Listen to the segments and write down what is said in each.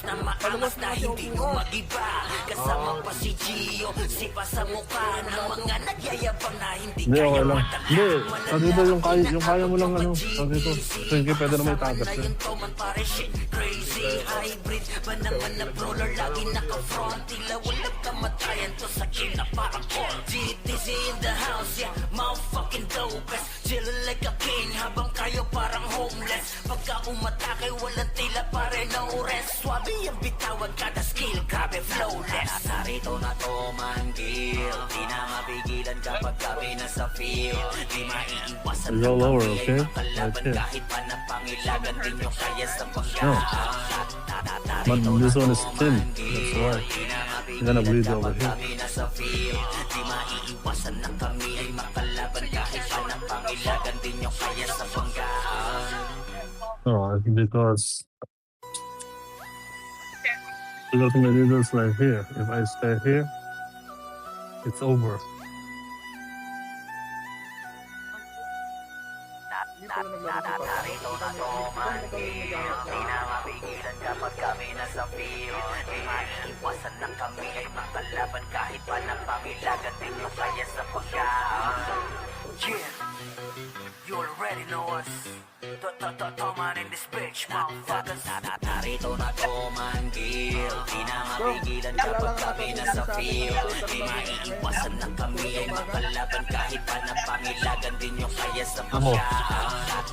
na maangas na hindi mo magiba. Kasama pa si Gio, sipa sa mukha ng mga nagyayabang na hindi kaya matala. Hindi, sabi ba yung kaya mo lang ano, sabi ko, sige pwede na may tagas eh. Crazy hybrid, ba naman na brawler, lagi naka-front, tila walang kamatayan to sa game na parang all. GTZ in the house, yeah, motherfucking dopest, chillin' like a king habang kayo parang homeless. Pagka umatake, walang tila pare no rest. Swabe yung bitawan kada skill, grabe flawless. Narito na to man kill, di na mapigilan kapag kami nasa field. Di maiiwasan na kami ay makalaban kahit pa na pangilagan din nyo kaya sa pagkaan. But this one is thin, that's why. You're gonna bleed over here. Di maiiwasan na kami ay makalaban kahit pa na pangilagan din nyo kaya sa pagkaan. Oh, because my needles right here. If I stay here, it's over. Narito na to man kill, di na mapigilan kapag kami nasa field. Di maiiwasan na kami ay makalaban kahit pa na pangilagan din nyo kaya sa pagkaan. Yeah, you already know us. Man in this bitch, motherfuckers. Narito na to man kill, di na mapigilan kapag kami nasa field. Di maiiwasan na kami ay makalaban kahit pa na pangilagan din nyo kaya sa pagkaan.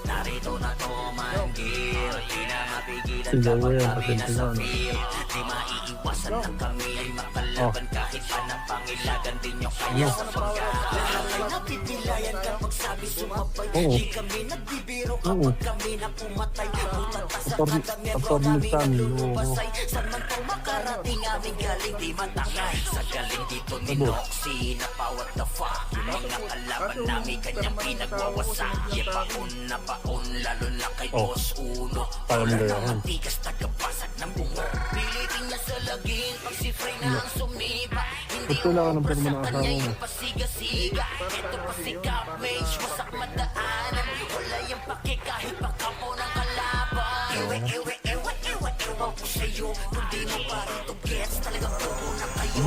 Narito na to man kill, di na mapigilan kapag kami nasa field. Di maiiwasan na kami ay makalaban kahit pa na pangilagan din nyo kaya sa pagkaan. Lahat napipilayan kapag sabi sumabay. Di kami nagbibiro kapag kami na pumatay. Butas sa kada miyembro namin nalulupasay. Saan man to makarating aming galing di matangay. Sa galing dito ni Noxy na pa what the fuck. Yung mga kalaban namin kanyang pinagwawasak. Paon na paon lalo na kay Boss Uno. Para na matigas tagabasag ng bunga. Pilitin niya sa laging pag si Frey na ang sumiba. Hindi umubra sa kanya yung pasiga-siga. Ito pa si Cap Mage, wasak madaanan. Wala yung pake kahit pa kapo ng kalaban. Ewe ko sa'yo. Kung di mo pa ito gets, talagang pupo na kayo.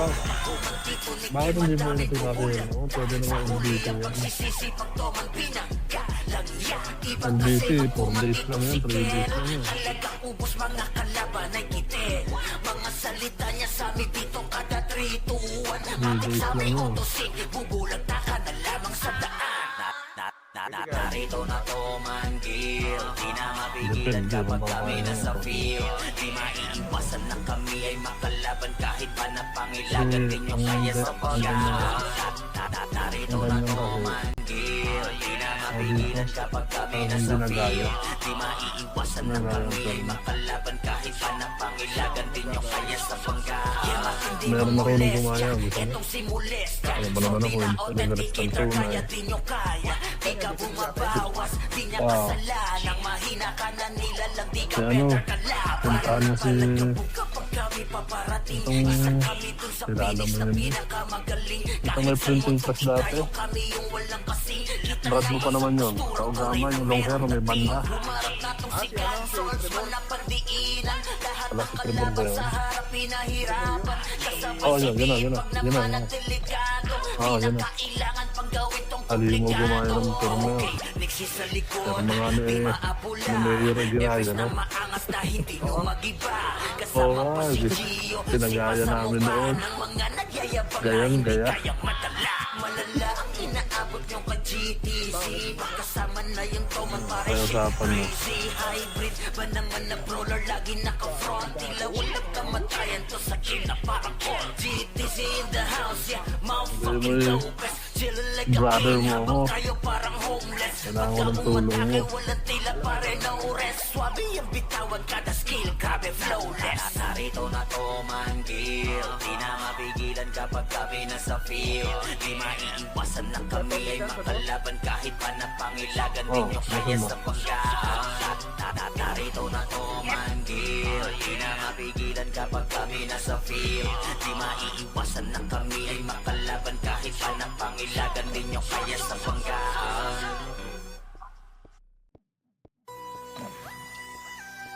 Bakit hindi mo ito sabi yun? Pwede naman MVP yan. Sisipag to man pinagalang yan. MVP, 4 days lang yan, 3 days lang yan. Halagang ubos mga kalaban ay kite. Mga salita niya sa amin dito kada 3 to 1. Matik sa amin autosig, bubulag na ka na lamang sa daan. Narito na to man kill, di na mapigilan kapag kami nasa field. Di maiiwasan na kami ay makalaban kahit pa na pangilagan din nyo kaya sa pagkaan. Narito na to man kill, di na mapigilan kapag kami nasa field. Di maiiwasan na kami ay makalaban kahit pa na pangilagan din nyo kaya sa pagkaan. Meron marunong gumaya. Etong simulis, alam ba naman ako, nag-restant ko na eh. di nyo kaya. Di ka bumabawas, di niya kasalanan. Mahina ka na nila lang, di ka better kalaban. Puntaan mo si Kapag kami paparating, isa kami dun sa finish na pinakamagaling. ito may printing press dati. Kami yung walang kasing. Brad mo pa naman yun. Kaugama yung long hair, may banda. Humarap na tong si Gansons, manapandiinan. Lahat ng kalaban sa harap pinahirapan. Oh, yun na. Yun na. Kailangan pang gawin tong Ali mo gumaya ng turno. Pero mga ano eh, mayor ang ginaya, no? Oo, pinagaya namin noon. Gaya. Malala ang inaabot nyo ka GTC. Magkasama na yung Toman pare crazy hybrid, ba naman na brawler, lagi naka-front. Tila walang kamatayan to sa game na parang all. GTC in the house, yeah, motherfucking dopest. Chillin' like a brother king mo habang ako. kayo parang homeless. Kailangan ko ng tulong mo. Walang tila pare no rest. Swabe yung bitawan kada skill, grabe flawless. Narito na to man kill, di na mapigilan kapag kami nasa field. Di maiiwasan na kami ay makalaban kahit pa na pangilagan din nyo kaya sa pagkaan. Narito na to man kill, di na mapigilan kapag kami nasa field. Di maiiwasan na kami ay makalaban kahit pa na pangilagan din nyo kaya sa pagkaan.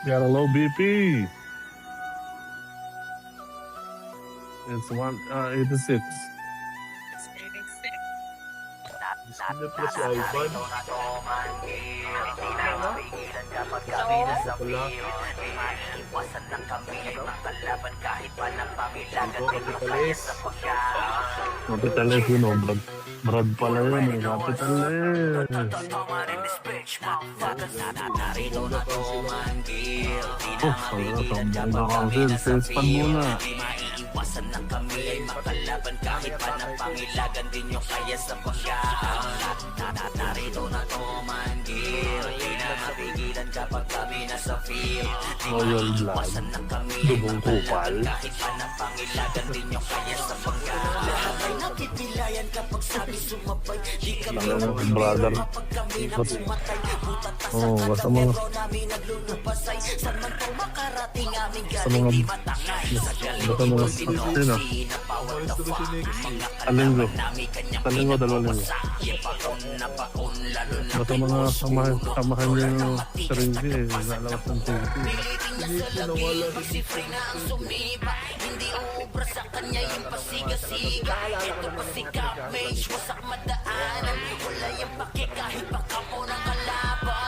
Got a low BP. It's 86. Ano po si Ivan? Narito na to manggil, di na mapigilan kapag kami nasa field. Di maiiwasan na kami ay makalaban kahit pa ng pamilagan din mo kaya sa pagkaon. Kapitalis yun, oh. Brad pala yun, eh. Kapitalis. Totoman in this bitch, motherfuckers. Narito na to manggil, di na mapigilan kapag kami nasa field. Di maiiwasan na kami ay makalaban kahit pa ng pamilagan din nyo kaya sa pagkaon. Narito na to manggil, di na mapigilan kapag kami nasa field. Di Royal blood. maiiwasan na kami ay Dugong kupal. makalaban kahit pa ng pamilagan din nyo kaya sa pagkaon. Lahat ay napipilian kapag sabi sumabay. Di kami Ano, brother. kapag kami na pumatay. Butat ka sa Oo, basta katabi, mga- bro namin naglulupasay. Saan man to makarating aming Sa galing mga- di matangay. Sa galing basta di mga ko saksin, ah. sinusi na power the fuck. Mga Sa linggo. kalaban namin kanyang Sa linggo, 2 linggo. pinapawasak. Baon na baon, lalo na Basta kay mga samahan niyo yung matigas sarili, eh. na Lalabas ng TV. Pilitin niya sa labi, magsifree na ang sumiba. Hindi uubra sa kanya yung pasiga-siga. Ito pa si Capmage, wasak madaanan. Wala yung pake kahit baka mo ng kalaban.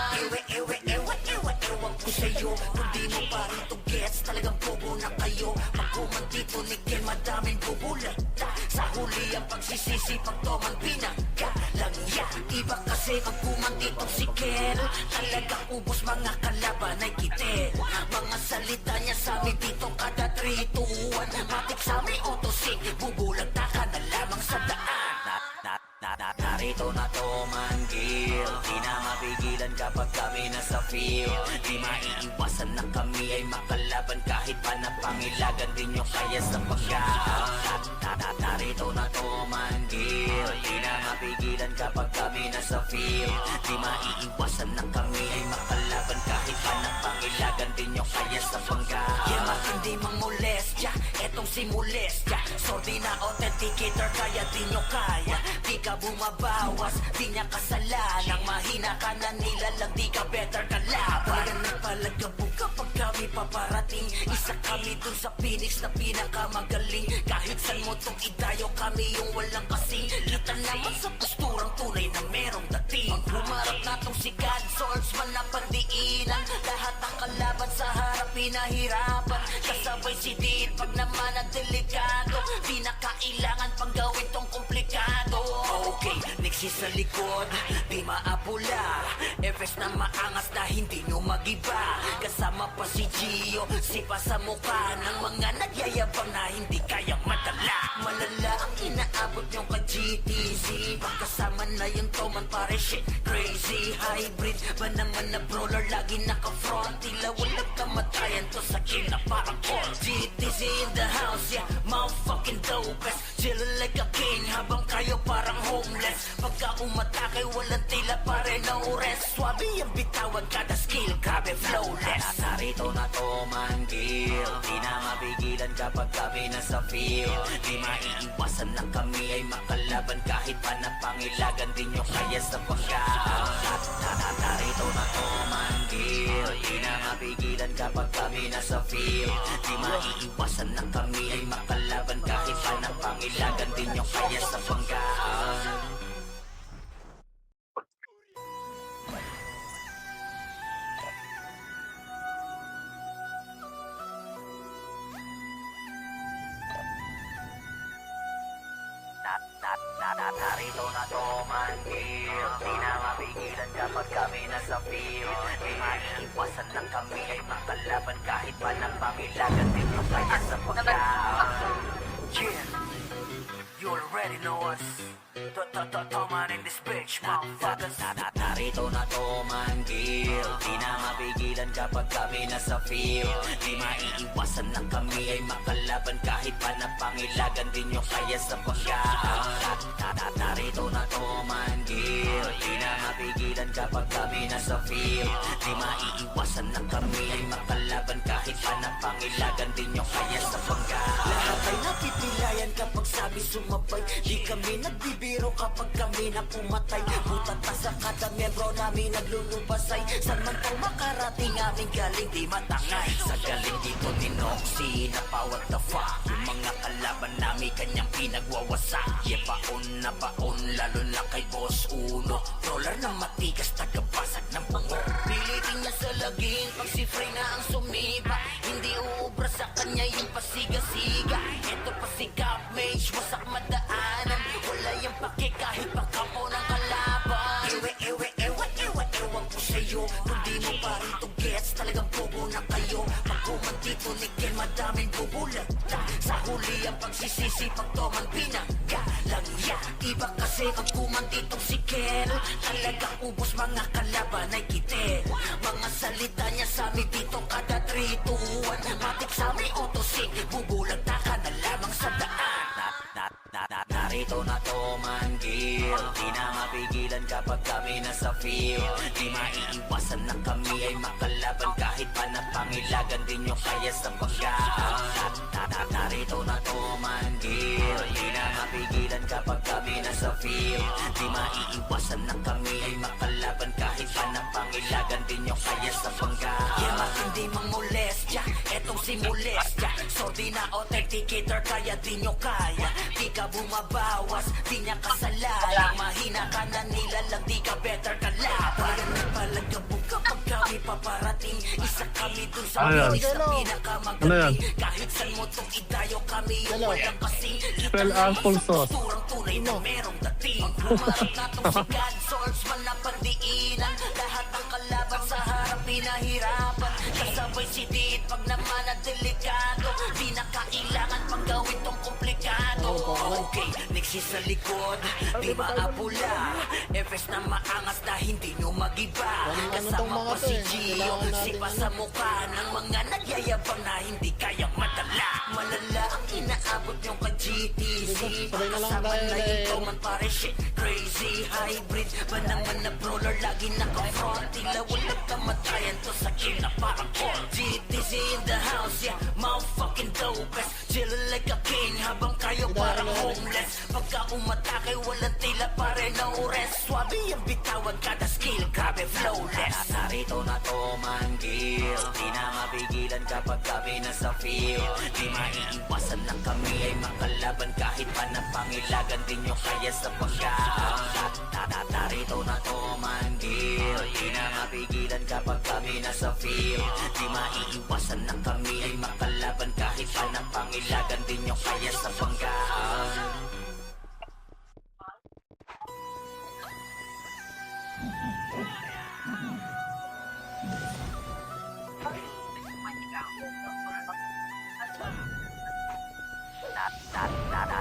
Ewan ko sa'yo. Kung di mo pa rito gets, talagang bobo na kayo. Pagkuman dito ni Ken, madaming bubulagta. Sa huli ang pagsisisi, pag toman pinagka lang ya. Iba kasi pagkuman dito si Ken, talagang ubos mga kalaban ay kitin. Mga salita niya sa amin dito kada 3 to 1. Matik sa amin autosig, bubulagta ka na lamang sa daan. Narito na to manggil, di na mapigilan kapag kami nasa field. Di maiiwasan na kami ay makalaban kahit pa na pangilagan din nyo kaya sa pagkaon. Narito na to manggil, di na mapigilan kapag kami nasa field. Di maiiwasan na kami ay makalaban kahit pa na pangilagan din nyo kaya sa pagkaon. Yeah, matindi mang molestya, etong si molestya. Sordi na authenticator kaya di nyo kaya. Di ka bumabawas, di niya kasalanan. Mahina ka na nilalang, di ka better ka laban. Talagang nagpalagabog kapag kami paparating. Isa kami dun sa Phoenix na pinakamagaling. Kahit saan mo tong idayo, kami yung walang kasing. Kita naman sa posturang tunay na merong dating. Pag humarap na tong si God, swordsman na pandiinan. Lahat ang kalaban sa harap pinahirapan. Kasabay si Dean pag naman ang delikado. Di na kailangan pang gawin tong komplikado. Okay, niksi sa likod, di maapula. Efes na maangas na hindi nyo magiba. Kasama pa si Gio, sipa sa mukha ng mga nagyayabang na hindi kayang madala. Malala ang inaabot nyo ka GTC. Pagkasama na yung Toman pare shit crazy. Hybrid ba naman na brawler, lagi naka-front. Tila walang kamatayan to sa kill na parang all. GTC in the house, yeah, motherfucking dopest. Chillin' like a king habang kayo parang homeless. Pagka umatake walang tila pare no rest. Swabe yung bitawan kada skill, grabe flawless. Narito na to manggil, di na mapigilan kapag kami nasa field. Di maiiwasan na kami ay makalaban kahit pa na pangilagan din nyo kaya sa pagkaon. Narito na to manggil, di na mapigilan kapag kami nasa field. Di maiiwasan na kami ay makalaban kahit pa na pangilagan din nyo kaya sa pagkaon. Narito na to manggil, di na mapigilan kapag kami nasa field. Di maiiwasan na kami ay makalaban kahit pa ng pamilagan din nyo kaya sa pagkaon. Yeah, you already know us. Toman in this bitch, motherfuckers. Narito na to manggil, di na mapigilan kapag kami nasa field. Di maiiwasan na kami ay makalaban kahit pa na pangilagan din nyo kaya sa pagkaon. Narito na to manggil, di na mapigilan kapag kami nasa field. Di maiiwasan na kami ay makalaban kahit pa na pangilagan din nyo kaya sa pagkaon. Lahat ay napipilian kapag sabi sumabay. Di kami nagbibiro kapag kami na pumatay. Butat pa sa kada membro namin naglulubasay. Saan man to makarating aming galing di matangay. Sa galing dito ni Noxy na pa what the fuck. Yung mga kalaban namin kanyang pinagwawasak. Yeah, paon na paon, lalo na kay Boss Uno. Roller na matigas, tagabasag ng bungo. Pilitin niya sa laging pag si Frey na ang sumiba. Hindi uubra sa kanya yung pasiga-siga. Ito pa si Cap Mage, wasak madaanan. Wala yung pake kahit pakapo ng kalaban. Ewan ko sa'yo, kung di mo pa rin to gets, talagang bobo na kayo. Pagkuman dito ni Ken, madaming bubulagta. Sa huli ang pagsisisi, pag toman pinagalang ya. Iba kasi ang kuman ditong si Ken, talagang ubos mga kalaban ay kitin. Mga salita niya sa amin dito kada 3 to 1. Matik sa amin autosig, bubulagta ka na lamang sa daan. Narito na Toman Gil, di na mapigilan kapag kami nasa field. Di maiiwasan na kami ay makalaban kahit pa napangilagan din nyo kaya sa pagkaan. Narito na Toman Gil, di na mapigilan kapag kami nasa field. Di maiiwasan na kami ay makalaban kahit pa napangilagan din nyo kaya sa pagkaan. Yeah, matindi mang molestya, etong si molestya. Sordi na authenticator kaya di nyo kaya. Di ka bumabawas, di niya kasalanan. Mahina ka na nilalang, di ka better ka laban. Nagpalagabog kapag kami paparating. Isa kami dun sa bilis na pinakamagaling. Kahit saan mo itong idayo kami yung walang kasing. Spell apple sauce. Turang tunay na merong dating. Humarap na tong si God Swordsman na pandiinan. Lahat ng kalaban sa harap pinahirapan. Kasabay si Dit pag naman na delikado. Di na kailangan pang gawin tong komplikado. Okay, Nixie sa likod, di maapula. Efes na maangas na hindi nyo magiba. Kasama pa si Gio, sipa sa mukha ng mga nagyayabang na hindi kayang madala. Malala ang inaabot nyo kay GTC. Kasama na yung Toman pare shit. Crazy hybrid, manang na brawler lagi naka-front. Tila walang kamatayan to sa kill na parang call. GTC in the house, yeah, motherfucking dopest. Chillin' like a king habang kayo parang homeless. Pagka umatake walang tila pare no rest. Swabe yung bitawan kada skill, grabe flawless. Narito na Toman Gil, di na mapigilan kapag kami nasa field. Di maiiwasan na kami ay makalaban kahit pa napangilagan din nyo kaya sa pagkaan. Narito na Toman Gil, di na mapigilan kapag kami nasa field. Di maiiwasan na kami ay makalaban kahit pa napangilagan din nyo kaya sa pagkaan.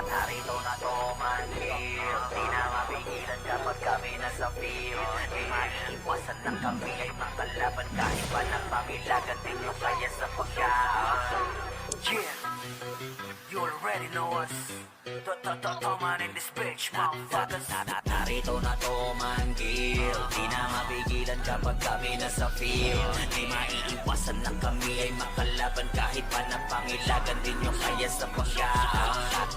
Narito na Toman Gil, di na mapigilan kapag kami nasa field. Di maiiwasan na kami ay makalaban kahit pa napangilagan din nyo kaya sa pagkaan. Yeah, you already know us. Toman in this bitch, motherfuckers. Narito na Toman Gil, di na mapigilan kapag kami nasa field. Di maiiwasan na kami ay makalaban kahit pa napangilagan din nyo kaya sa pagkaan.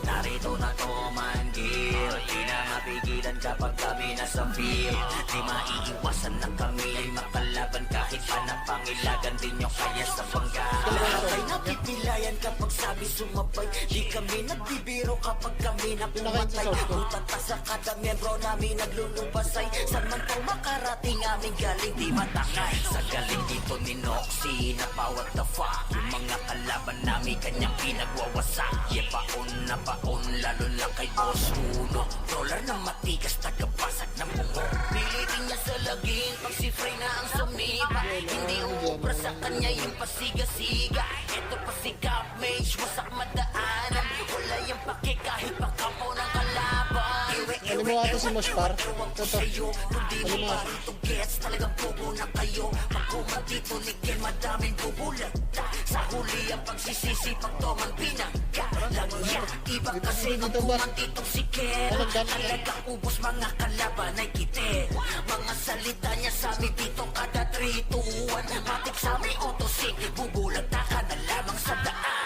Narito na Toman Gil, di na mapigilan kapag kami nasa field. Di maiiwasan na kami ay makalaban kahit pa napangilagan din nyo kaya sa pagkaan. Lahat ay napipilayan kapag sabi sumabay. Di kami nagbibiro kapag kami na pumatay. Utata sa kada membro namin naglulubasay. Saan man pang makarating aming galing di matangay. Sa galing dito ni Noxy na pa what the fuck. Yung mga kalaban namin kanyang pinagwawasak. Yeah, paon na paon, lalo na kay Boss Uno. Roller na matigas, tagabasag ng bungo. Pilitin niya sa laging pag si Frey na ang sumiba. Hindi uubra sa kanya yung pasiga-siga. Ito pa si Cap Mage, wasak madaanan. Wala yung pake kahit pakapo ng kalaban. Ano mo ito si Moshpar? Ito. Ano mo ito gets, talagang bobo na kayo. Pagkuman dito ni Ken, madaming bubulagta. Sa huli ang pagsisisi, pag toman pinagalang ya. Iba kasi ang kuman dito si Ken, talagang ubos mga kalaban ay kitin. Mga salita niya sa amin dito kada 3 to 1. Matik sa amin autosig, bubulagta ka na lamang sa daan.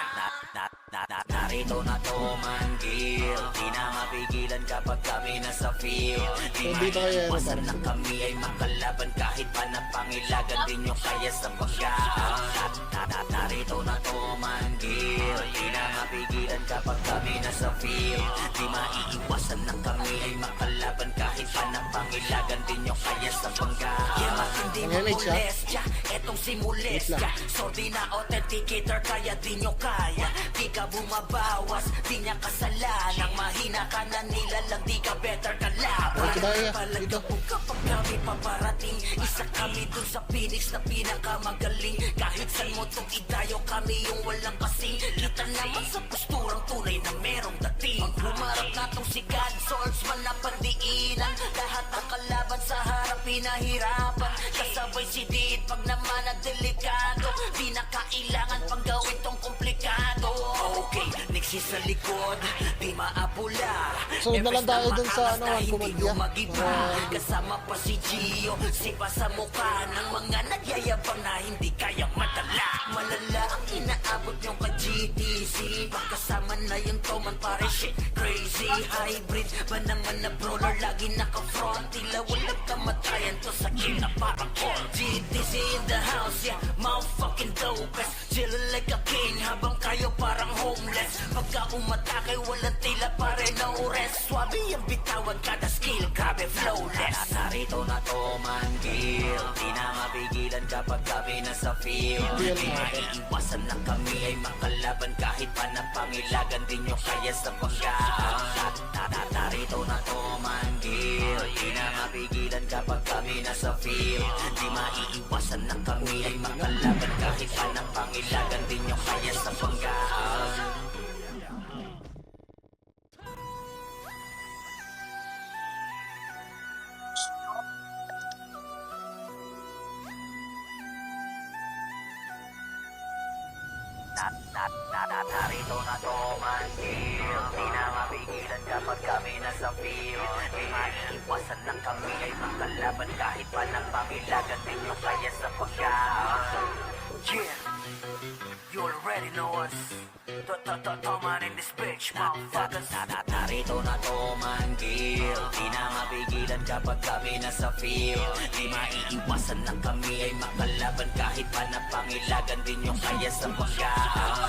Narito na tumanggil, di na mapigilan kapag kami nasa field. Di Dito kayo, maiiwasan na kami ay makalaban kahit pa napangilagan din nyo kaya sa pagkaan. Narito na tumanggil, di na mapigilan kapag kami nasa field. Di maiiwasan na kami ay makalaban kahit pa napangilagan din nyo kaya sa pagkaan. Yeah, matindi mo Ang siya. molestya, etong si molestya. Sordi na authenticator kaya di nyo kaya. Di ka bumabawas, di niya kasalanan. Mahina ka na nilalang, di ka better ka laban. Palagabog kapag kami paparating. Isa kami dun sa Phoenix na pinakamagaling. Kahit saan mo itong idayo, kami yung walang kasing. Kita naman sa posturang tunay na merong dating. Pag humarap na tong si God, swordsman na pandiinan. Lahat ang kalaban sa harap pinahirapan. Kasabay si Did pag naman na delikado. Di na kailangan pang gawin tong komplikado. Okay, niksi sa likod, di maapula. So, na lang tayo dun sa ano, Kumandia. Kasama pa si Gio, sipa sa mukha ng mga nagyayabang na hindi kayang madala. Malala ang inaabot nyo ka GTC. Pagkasama na yung Toman pare shit crazy. Hybrid ba naman na brawler, lagi naka-front. Tila walang kamatayan to sa game na parang all. GTC in the house, yeah, motherfucking dopest. Chillin' like a king habang kayo parang homeless. Pagka umatake walang tila pare no rest. Swabe yung bitawan kada skill, grabe flawless. Narito na tumanggil, di na mapigilan kapag kami nasa field. Di maiiwasan na kami ay makalaban kahit pa napangilagan din nyo kaya sa pagkaan. Narito na tumanggil, di na mapigilan kapag kami nasa field. Di maiiwasan na kami ay makalaban kahit pa napangilagan din nyo kaya sa pagkaan. Narito na tumanggil, di na mapigilan kapag kami nasa field. Di maiiwasan na kami ay makalaban kahit pa napangilagan din nyo kaya sa pagkaan. Yeah, you already know us. Toman in this bitch, motherfuckers. Narito na tumanggil, di na mapigilan kapag kami nasa field. Di maiiwasan na kami ay makalaban kahit pa napangilagan din nyo kaya sa pagkaan.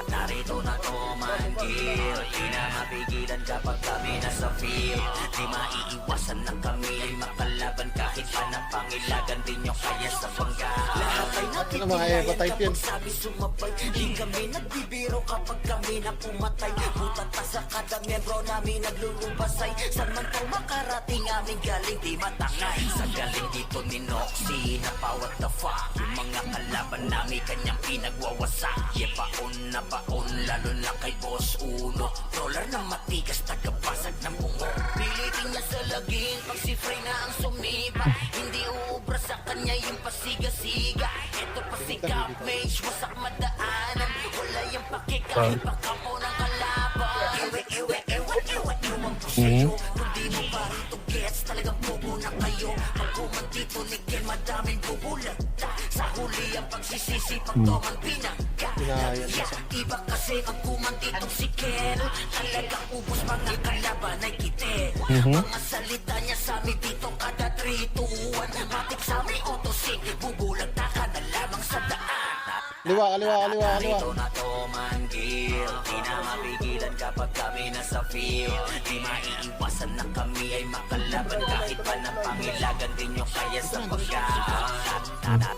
Narito na tumanggil, di na mapigilan kapag kami nasa field. Di maiiwasan na kami ay makalaban kahit pa napangilagan din nyo kaya sa pagkaan. Lahat ay natitilayan kapag sabi sumabay. Di kami nagbibiro kapag kami na pumatay. Butat pa sa kada membro namin naglulubasay. Saan man to makarating aming galing di matangay. Sa galing dito ni Noxy na pa what the fuck. Yung mga kalaban namin kanyang pinagwawasak. Yeah, paon na paon lalo na kay Boss Uno. Roller na matigas tagabasag ng bungo. Pilitin niya sa laging pag si Frey na ang sumiba. Hindi uubra sa kanya yung pasiga-siga. Ito pa si Cap Mage, wasak madaanan. Wala yung pakikahit pagkapo ng kalaban. Iwe ang pusyo. Kung di mo pa rito gets, talagang bubo na kayo. Pagkuman dito ni Ken, madaming bubulagta. Sa huli ang pagsisisi, pag Toman pinagka. Iba kasi ang kuman dito si Ken. Talagang ubos mga kalaban ay kite. Mga salita niya sa amin dito kada 3 to 1. Matik sa amin autosig, bubulagta ka na lamang sa daan. Aliwa. Narito na tumanggil, di na mapigilan kapag kami nasa field. Di maiiwasan na kami ay makalaban kahit pa napangilagan din nyo kaya sa pagkaan.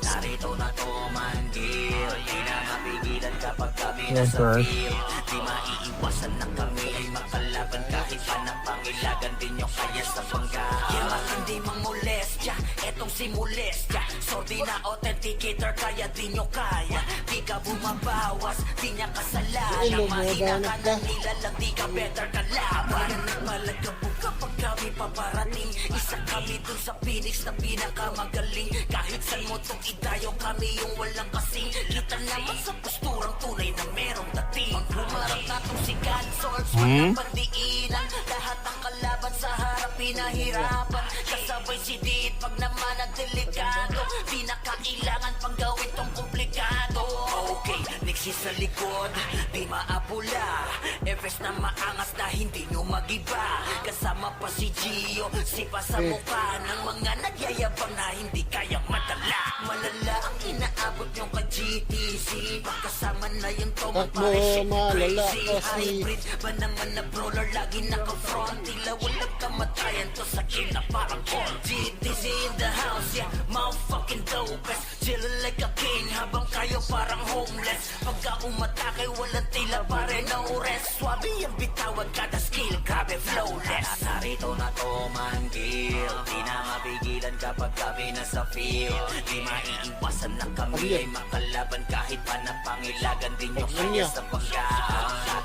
Narito na tumanggil, di na mapigilan kapag kami nasa field. Di maiiwasan na kami ay makalaban kahit pa napangilagan din nyo kaya sa pagkaan. Yeah, matindi mang molestya, etong si molestya. Sordi na authenticator kaya di nyo kaya. Di ka bumabawas, di niya kasalanan. Mahina ka na nilalang, di ka better ka laban. Nagpalagabog kapag kami paparating. Isa kami dun sa Phoenix na pinakamagaling. Kahit saan mo tong idayo, kami yung walang kasing. Kita naman sa posturang tunay na merong dating. Pag humarap na tong si God, swordsman na pandiinan. Lahat ang kalaban sa harap pinahirapan. Kasabay si Did pag naman na delikado. Di na kailangan pang gawin tong komplikado. Okay, niksi sa likod, di maapula. Efes na maangas na hindi nyo magiba. Kasama pa si Gio, sipa sa mukha ng mga nagyayabang na hindi kayang madala. Malala ang inaabot nyo ka GTC. Pagkasama na yung tomang pare shit malala crazy. kasi. Hybrid ba naman na brawler, lagi naka-front. Tila walang kamatayan to sa kill na parang Colt. GTC in the house, yeah, motherfucking dopest. Chillin' like a king habang kayo parang homeless. Pagka umatake walang tila pare no rest. Swabe ang bitawan kada skill, grabe flawless. Narito na to manggil, di na mapigilan kapag kami nasa field. Di maiiwasan na kami ay makalaban kahit pa napangilagan din yung kanya sa panggaan.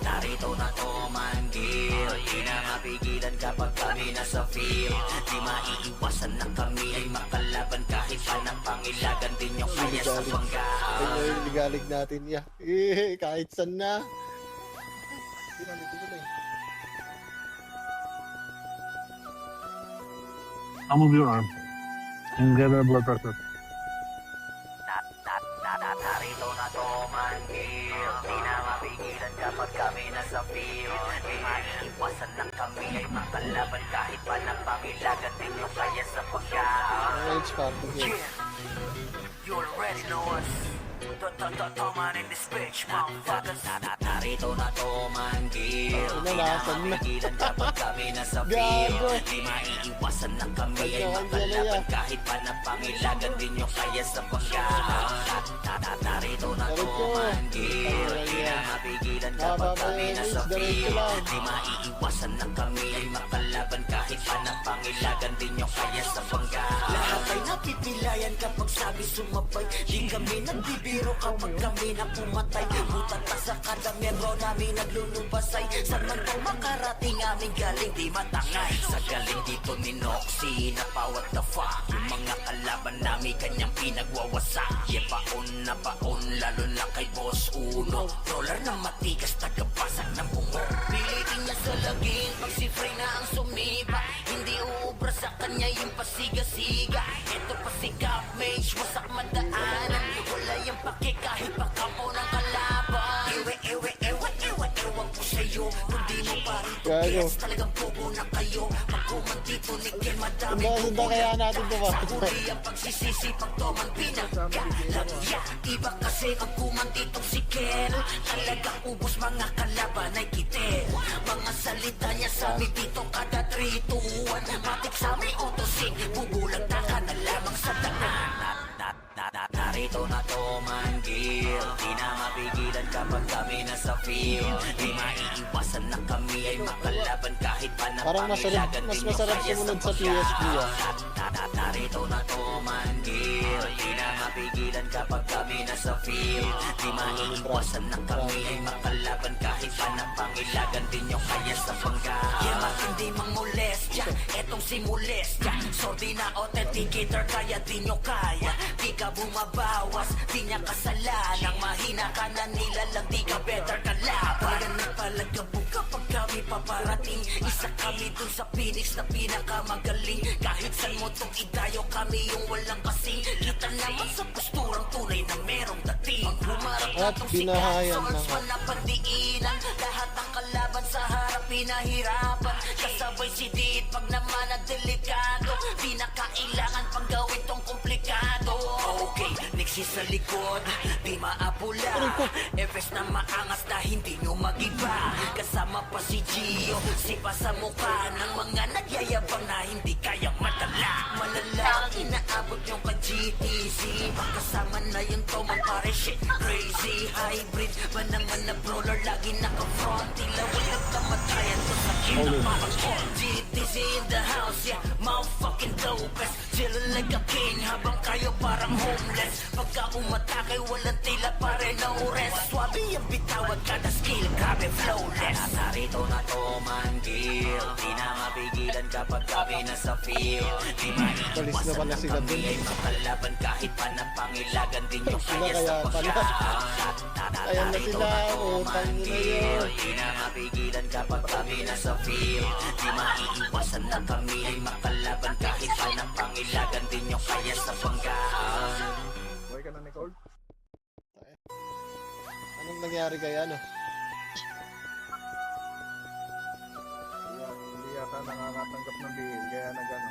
Narito na to manggil, di na mapigilan kapag kami nasa field. Di maiiwasan na kami ay makalaban kahit pa napangilagan din yung kanya sa panggaan. Ito yung ligalig natin ya. Eh, kahit saan na. I'll move your arm and get a blood pressure. Narito na to manggil, di na mapigilan kapag kami nasa field. Di maiiwasan na kami ay makalaban kahit pa napangilagan din yung kaya sa pagkaan. Range party game. You already know us. Toman in this bitch, motherfuckers. Narito na to manggil, di na mapigilan kapag kami nasa field. Di maiiwasan na kami ay makalaban kahit pa napangilagan din yung kaya sa pagkaan. Narito na to manggil, di na mapigilan kapag kami nasa field. Di maiiwasan na kami ay makalaban kahit pa napangilagan din yung kaya sa pagkaan. Lahat ay napipilayan kapag sabi sumabay. Di kami nagbibiro kapag kami na pumatay. Butat pa sa kada membro namin naglulubasay. Saan man daw makarating aming galing di matangay. Sa galing dito ni Noxy na pa what the fuck. Yung mga kalaban namin kanyang pinagwawasak. Yeah, paon na paon lalo na kay Boss Uno. Roller na matigas tagapasag ng bungo. Pilitin niya sa laging pag si Frey na ang sumipa. Hindi uubra sa kanya yung pasiga-siga. Ito pa si Cap Mage, wasak madaanan. Wala yung paki kahit pakapo ng kalaban. Ewan ko sa'yo. Kung di mo pa rin tupias, talagang pugo na kayo. Pagkuman dito ni Ken, madami Sunda kaya natin ito ba? sa huli ang pagsisisi pag toman pinagkalagya. Iba kasi ang kuman ditong si Ken. Talagang ubos mga kalaban ay kitel. Mga salita niya sa amin dito kada 3 to 1. Matik sa may autosig, bubulag na ka na lamang sa daan. Narito na to manggil, di na mapigilan kapag kami nasa field. Di maiiwasan na kami ay makalaban kahit pa Parang napangilagan mas din yung masarap kaya sa sumunod sa pagkaan. PSP Narito na to manggil, di na mapigilan kapag kami nasa field. Di maiiwasan na kami ay makalaban kahit pa napangilagan din yung kaya sa panggaan. Yeah, matindi mang molestya, etong si molestya. Sordi na authenticator kaya di nyo kaya. Di ka bumabawas, di niya kasalanan. Mahina ka na nilalang, di ka better kalaban. Para nagpalagabog kapag kami paparating. Isa kami dun sa Phoenix na pinakamagaling. Kahit saan mo itong idayo, kami yung walang kasing. Kita naman sa posturang tunay na merong dating. Pag humarap na At tong si binahayan Casols, na. manapandiinan. Lahat ng kalaban sa harap pinahirapan. Kasabay si Did pag naman na delikado. Di na kailangan pang gawin tong komplikado. Okay, niksi sa likod, di maapula. Efes na maangas na hindi nyo magiba. Kasama pa si Gio, sipa sa mukha ng mga nagyayabang na hindi kayang madala. Malala ang inaabot nyo ka GTC. Kasama na yung tomang pare shit crazy. Hybrid ba naman na brawler, lagi naka-front. Tila walang kamatayan to sa kill na parang Colt. GTC in the house, yeah, motherfucking dopest. Chillin' like a king habang kayo parang homeless. Pagka umatake walang tila pare no rest. Swabe ang bitawan kada skill, grabe flawless. Narito na to manggil, di na mapigilan kapag kami nasa field. Di maiiwasan pala na sila kami dun. ay makalaban kahit pa napangilagan din yung Sila kaya sa kaya pala. pagkaan. Ayan na Narito sila, na to utang nyo na manggil, yun. di na mapigilan kapag kami nasa field. Di maiiwasan na kami ay makalaban kahit pa napangilagan din yung kaya sa panggaan. Buhay ka na, Nicole? nangyari kay ano? Hindi yata nakakatanggap ng bihil, kaya nag-ano.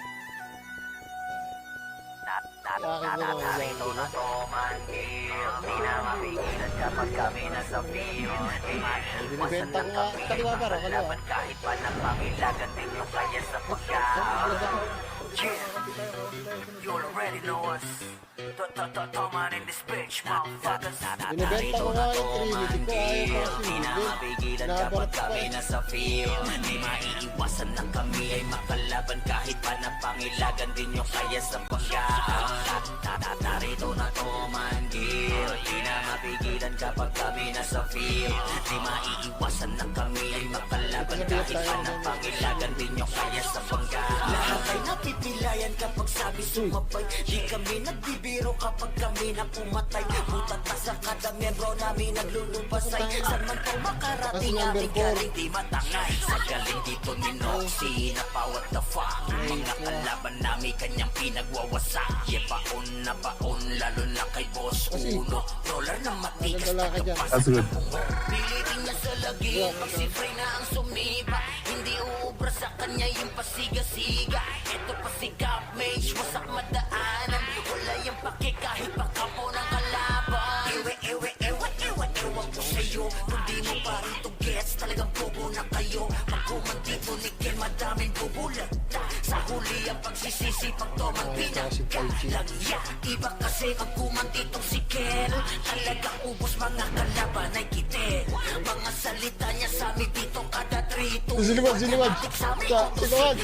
Akin ko naman yan. Narito na to manggil. Di na mapigilan kapag kami nasa field. Di maiiwasan Binibenta ko ng nga. kami Kaliwa ba? Kaliwa. Laban kahit pa ng pangilagan din yung kaya sa pagkaan. Yeah, you already know us. Toman in this bitch, motherfuckers. Binibenta ko nga yung Trinity ko. Ayaw ko Di na kasi. mapigilan kapag Nabarat pa kami eh. nasa field. Di maiiwasan na kami ay makalaban kahit pa ng pangilagan din yung kaya sa pagkaan. Narito na to manggil. Di na mapigilan kapag kami nasa field. Di maiiwasan na kami ay makalaban kahit pa ng pangilagan din yung kaya sa pagkaan. Lahat ay napipilayan kapag sabi sumabay. Di kami nagbibiro kapag kami na pumatay. Butat pa sa kada membro namin naglulupasay. Saan man po makarating Number ating four. galing di matangay. Sa galing dito ni Noxy na pa what the fuck. Mga kalaban namin kanyang pinagwawasak. Paon na paon lalo na kay Boss Uno. Roller na matigas Magdala ka dyan. That's good. pilitin niya sa lagi. Magsifray na ang sumipa. Hindi uubra sa kanya yung pasiga-siga. Ito pa si Cap Mage, wasak madaanan. Wala yung pake kahit pakapo ng kalaban. Ewan ko sa'yo. Kung di mo pa rin to gets, talagang bobo na kayo. Pagkuman dito ni Ken, madaming bubulagta. Sa huli ang pagsisisi, pag tomang pinagkalagya. Iba kasi pagkuman ditong si Ken. Talagang ubos mga kalaban ay kitin. Mga salita niya sa amin dito kada trito. Siliwag. Siliwag.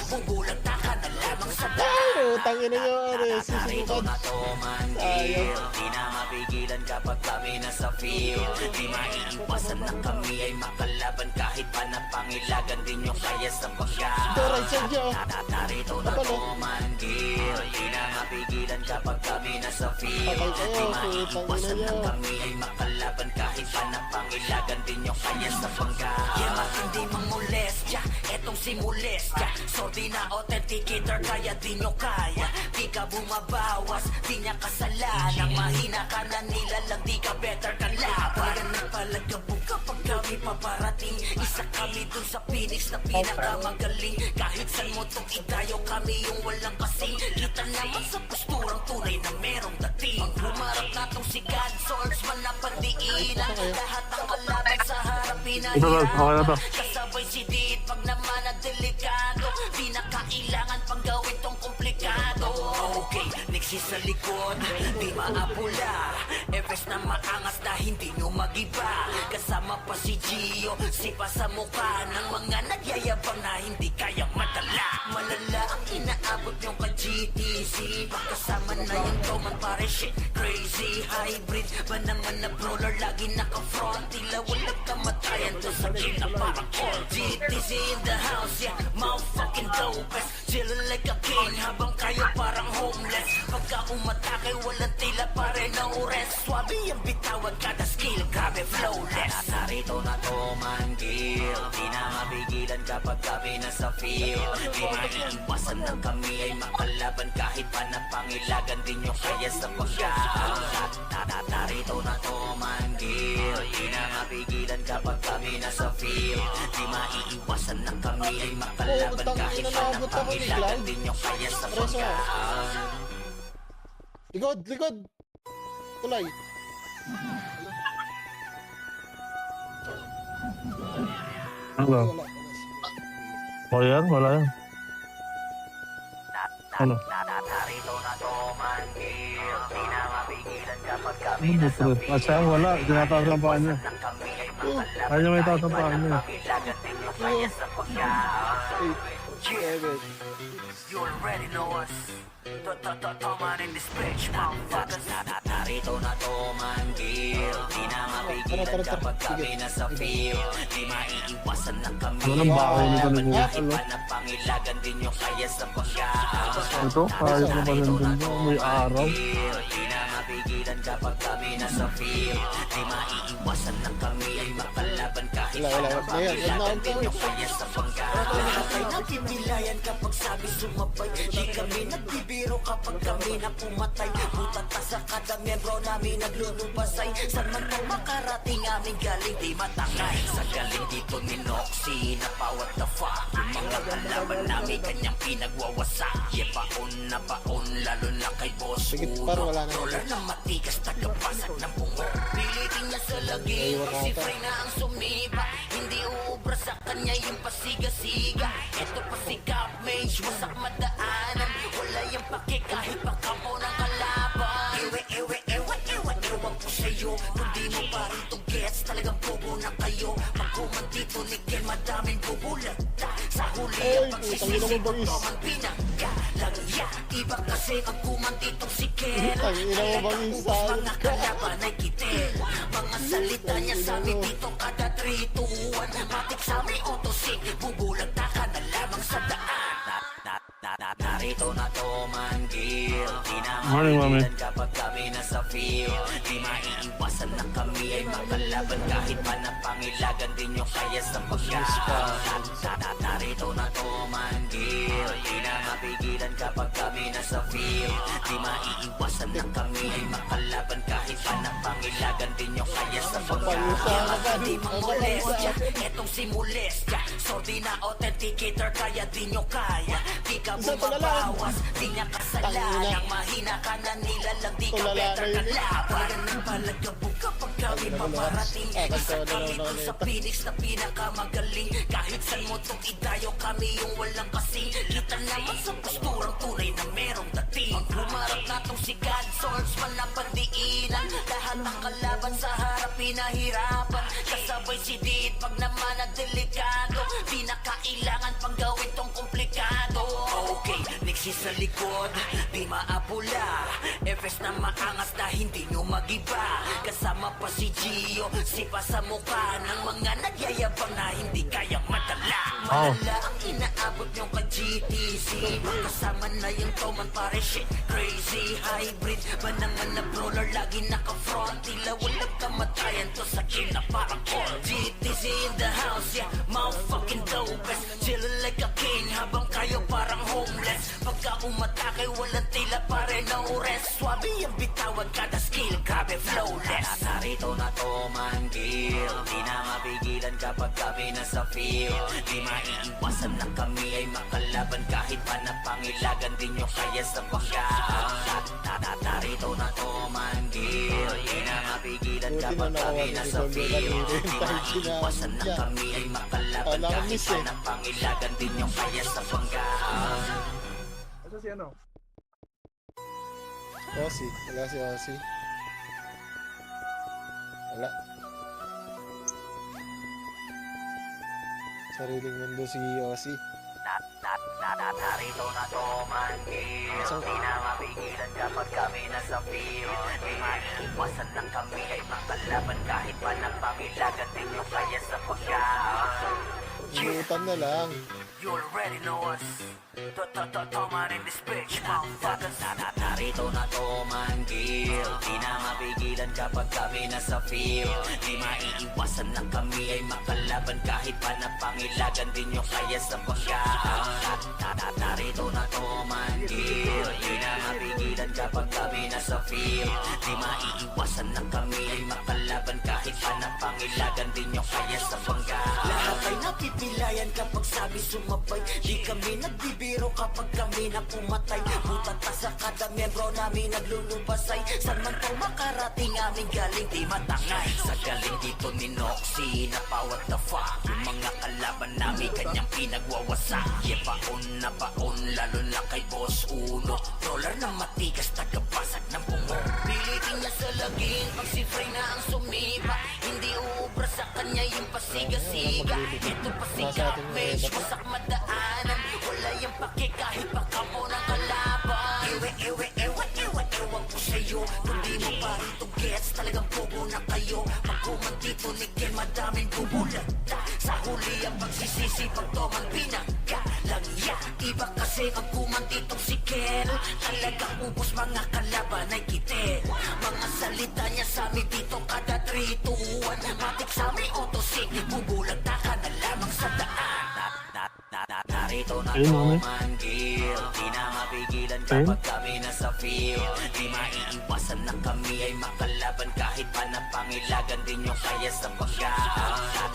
Bubulagta ka na lamang sa Ay, utang ina nyo. Narito Sisilipad. na to manggil. Di na mapigilan kapag kami nasa field. Di maiiwasan na kami ay makalaban kahit pa ng pangilagan din yung kaya sa pagkaan. Ito, right side nyo. Narito na to manggil. Di na mapigilan kapag kami nasa field. Patay kayo, Di putang maiiwasan ina na nyo. kami ay makalaban kahit pa ng pangilagan din yung kaya sa pagkaan. Yeah, matindi mamolestya. Etong si Molestya. Sordi na authenticator kaya di nyo kaya. Di ka bumabawas, di niya kasalanan. Mahina ka na nilalang, di ka better ka laban. Talaga nagpalagabog kapag kami paparating. Isa kami dun sa Phoenix na pinakamagaling. Kahit saan mo itong idayo, kami yung walang kasing. Kita naman sa posturang tunay na merong dating. Pag humarap na tong si God Swordsman na pandiinan. Lahat ng kalaban sa harap Ito na, okay na to. kasabay si Did pag naman na delikado. Di na kailangan pang gawin tong komplikado. Okay, niksi sa likod, di maapula. Efes na maangas na hindi nyo magiba. Kasama pa si Gio, sipa sa mukha ng mga nagyayabang na hindi kayang madala. Malala ang inaabot nyo ka GTC. Pagkasama na yung Toman pare shit crazy. Hybrid ba naman na brawler lagi naka-front. Tila walang kamatayan to sa kill na parang all. GTC in the house, yeah, motherfucking dopest. Chillin' like a king habang kayo parang homeless. Pagka umatake walang tila pare no rest. Swabe yung bitawan kada skill, grabe flawless. Narito na to manggil. Di na mapigilan kapag kami nasa field. Di maiiwasan na kami ay makalaban kahit pa na pangilagan din yung kaya sa pagkaan. Narito na to manggil. Di na mapigilan kapag kami nasa field. Di maiiwasan na kami ay makalaban kahit pa na pangilagan din yung kaya sa pagkaan. Likod. Tulay. Ano? Wala. O yan, wala yan. Ano? Narito na to manggil. Di na mapigilan kapag kami Ano nasa ba ito? Asya, wala. Tinataas ang paa niya. kami ay makalaban Ayaw may taas ang paa niya. pangilagan din yung kaya sa pagkaan. 8, 7. You already know us. Toman in this bitch, motherfuckers. Narito na to manggil. Di na mapigilan kapag kami nasa field. Di maiiwasan na kami Ano ng bahay nito ni kahit Bukal? pa na pangilagan din yung kaya sa pagkaan. Ito, kahit na palindin mo, may araw. Di na mapigilan kapag kami nasa field. Di maiiwasan na kami ay makalaban kahit Wala. Wag na yan. Wag na akong tawid. Kaya sa bangga lahat ay napipilayan kapag sabi sumabay. Di kami nagbibiro kapag kami na pumatay. Butat pa sa kada membro namin naglulubasay. Saan man ang makarating aming galing di matangay. Sa galing dito ni Noxy na pa what the fuck. Yung mga kalaban namin kanyang pinagwawasa. Paon na paon lalo na kay Boss Sige, Uno. parang wala na Roller na matigas tagapasag ng bungo. Pilitin niya sa lagi si Frey na ang sumipa. Hindi uubra sa kanya yung pasiga-siga. Ito pa si Cap Mage, wasak madaanan. Wala yung pake kahit pakamo ng kalaban. Ewan ko sa'yo. Kung di mo pa rin itong gets, talagang bobo na kayo. Pagkuman dito ni Ken, madaming bubulagta. Sa huli ang pagsisisi ko to ang pinagkalangya. Iba kasi ang kuman ditong si Ken. Tangina mo, Bangis, Ubus mga kalaban ay kitin. Mga salita niya sa amin dito kada 3 to 1. Matik sa may autosig, bubulagta ka na lamang sa daan. Narito na to man, Gil. Di na Morning, Mami. mapigilan kapag kami nasa field. Di maiiwasan na kami ay makalaban. Kahit pa na pangilagan din nyo kaya sa pagkakas. Narito na to man, Gil. Di na mapigilan kapag kami nasa field. Di maiiwasan na kami ay makalaban. Kahit pa na pangilagan din nyo kaya sa pagkakas. Di mamolestya, etong si Molestya. Sordi na authenticator kaya di nyo kaya. Di ka bumabawas, di niya kasalanan. Mahina ka na nilalang, di ka better kalaban. Ganun palagabog kapag kami paparating. Isa kami dun sa Phoenix na pinakamagaling. Kahit saan mo itong idayo kami yung walang kasing. Kita naman sa posturang tunay na merong dating. Pag humarap na tong si God, swordsman na pandiinan. Lahat ng kalaban sa harap pinahirapan. Kasabay si Did pag naman na delikado. Di na kailangan pang gawin tong komplikado. Okay, Nixie sa likod, di maapula. Efes na maangas na hindi nyo magiba. Kasama pa si Gio, sipa sa mukha ng mga nagyayabang na hindi kayang madala. Malala ang inaabot nyo ka GTC. Kasama na yung Toman pare shit crazy. Hybrid, manangan na brawler, lagi naka-front. Tila walang kamatayan to sa kill na parang core. GTC in the house, yeah, motherfucking dopest. Chillin' like a king habang kayo parang homeless. Pagka umatake, walang tila pare no rest. Swabe yung bitawan kada skill, grabe flawless. Narito na to man, Gil. Di na mapigilan kapag kami nasa field. Di maiiwasan na kami ay makalaban. Kahit pa na pangilagan din nyo kaya sa pagkaan. Narito na to man, Gil. Di na mapigilan kapag kami nasa field. Di maiiwasan na kami ay makalaban. Kahit pa na pangilagan din nyo kaya sa pagkaan. Asa si ano? Ozzy. Wala si Ozzy. Wala. Sariling mundo si Ozzy. Narito na to man, Gil. Di na mapigilan kapag kami nasa field. Di maiiwasan na kami ay makalaban. Kahit pa na pangilagan din nyo kaya sa pagkaan. Butan na lang. You already know us. Toman in this bitch, motherfuckers. Narito na to man, Gil. Di na mapigilan kapag kami nasa field. Di maiiwasan na kami ay makalaban. Kahit pa na pangilagan din nyo kaya sa pagkaan. Narito na to man, Gil. Di na mapigilan kapag kami nasa field. Di maiiwasan na kami ay makalaban. Kahit pa na pangilagan din nyo kaya sa pagkaan. Lahat ay napipilayan kapag sabi sumabay. Di kami nagbibiro kapag kami na pumatay. Butat pa sa kada membro namin naglulubasay. Saan man to makarating aming galing di matangay. Sa galing dito ni Noxy na pa what the fuck. Yung mga kalaban namin kanyang pinagwawasa. Paon na paon lalo na kay Boss Uno. Roller na matigas tagapasag ng bungo. Pilitin niya sa laging pag si Frey na ang sumipa. Hindi uubra sa kanya yung pasiga-siga. Ito pa si Cap Mage, wasak madaanan. Wala yung pake kahit pakamo ng kalaban. Ewan ko sa'yo. Kung di mo pa rin itong gets, talagang bobo na kayo. Pagkuman dito ni Ken, madaming bubulagta. Sa huli ang pagsisisi pag Toman pinagkalangya. Iba kasi ang kuman ditong si Ken. Talagang ubos mga kalaban ay kitin. Mga salita niya sa amin dito kada 3 to 1. Matik sa may autosig, bubulag narito na Ayun, mami. manggil. Di na mapigilan kapag kami nasa field. Di maiiwasan na kami ay makalaban kahit pa napangilagan din yung kaya sa pagkaan.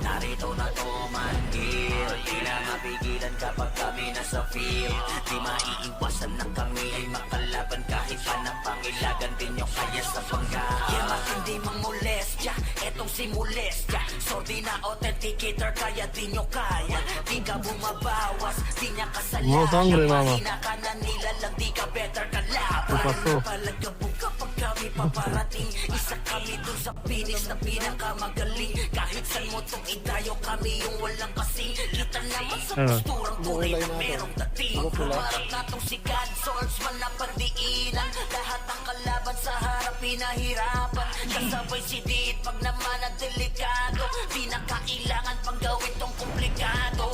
Narito na manggil. Di na mapigilan kapag kami nasa field. Di maiiwasan na kami ay makalaban kahit pa napangilagan din yung kaya sa pagkaan. Yeah, matindi mang molestya, etong si molestya. Sordi na authenticator kaya di nyo kaya. Di ka bumabawas, di niya kasalanan. Mga sangre, mama. Mahina ka na nilalang, di ka better kalaban. Paso. Palagabog kapag kami paparating. Isa kami dun sa finish na pinakamagaling. Kahit saan mo tong idayo kami yung walang kasing. Kita naman sa posturang tunay na merong dating. Marap na tong si God Swordsman na pandiinan. Lahat ng kalaban sa harap pinahirapan. Kasabay si Diit pag naman na delikado. Di na kailangan pang gawin tong komplikado.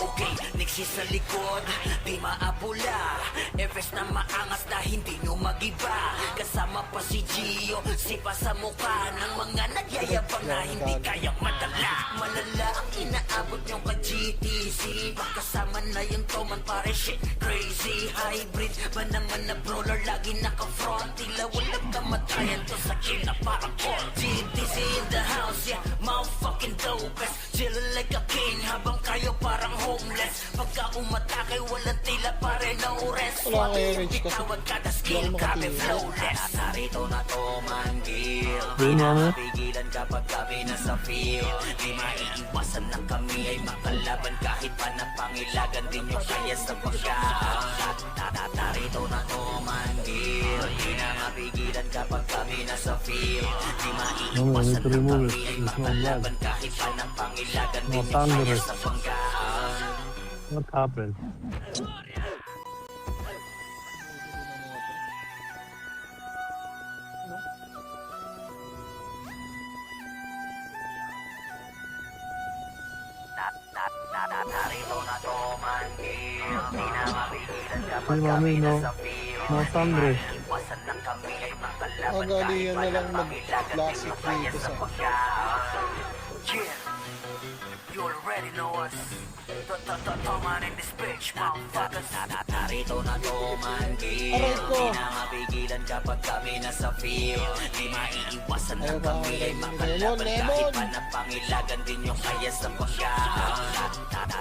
Okay, niksi sa likod, di maapula. Efes na maangas na hindi nyo magiba. Kasama pa si Gio, sipa sa mukha ng mga nagyayabang na hindi kayang madala. Malala ang inaabot nyo ka GTC. Pagkasama na yung Toman pare shit crazy. Hybrid ba naman na brawler lagi naka-front. Tila walang kamatayan to sa kill na parang all. GTC in the house, yeah, motherfucking dopest. Chillin' like a king habang kayo parang homeless. Pagka umatake walang tila pare no rest. Wala kayo range kasi. Bitawag kada skill kami flawless. Narito na manggil. Ayun, mami. Pigilan kapag kami nasa field. Di maiiwasan na kami ay makalaban kahit pa napangilagan din yung kaya sa pagkaan. Narito na manggil. Di na mapigilan kapag kami nasa field. Di maiiwasan na kami ay makalaban kahit pa napangilagan din yung kaya sa pagkaan. What happened? Narito na manggil. Di na mapigilan kapag Ay, kami mami, no. nasa field. No sangre. Iwasan na kami ay makalaban Magalihan kahit na lang walang pangilagan mag-classic din yung kaya dito sa sa- pagkaan. Yeah, you already know us. Toman in this bitch, motherfuckers. Narito na manggil. Aray ko. Di na mapigilan kapag kami nasa field. Di maiiwasan na Ayaw ba, kami ay lemon, makalaban lemon. kahit pa napangilagan din yung kaya sa pagkaan.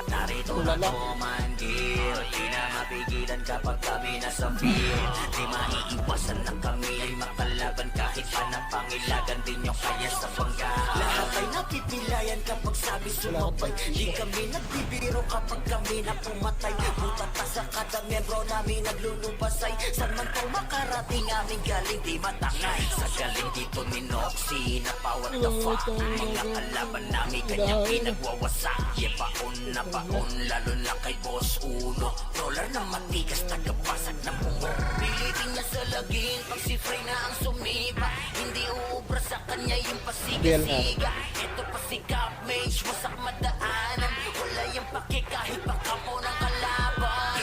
Narito na Tulala. manggil. Di na mapigilan kapag kami nasa field. Di maiiwasan na kami ay makalaban kahit pa napangilagan din yung kaya sa pagkaan. Lahat ay napipilayan kapag sabi sumabay. Di kami nagbibiro kapag kami na pumatay. Butata sa kada membro namin naglulubasay. Saan man to makarating aming galing di matangay. Sa galing dito ni Noxy na power the fuck. Mga kalaban namin kanyang pinagwawasak. Yeah, paon na paon lalo na kay Boss Uno. Roller na matigas tagapasag ng bungo. Pilitin niya sa laging pag si Frey na ang sumipa. Hindi uubra sa kanya yung pasiga-siga. Ito pa si Cap Mage, wasak madaanan. Wala yung paki kahit baka mo ng kalaban.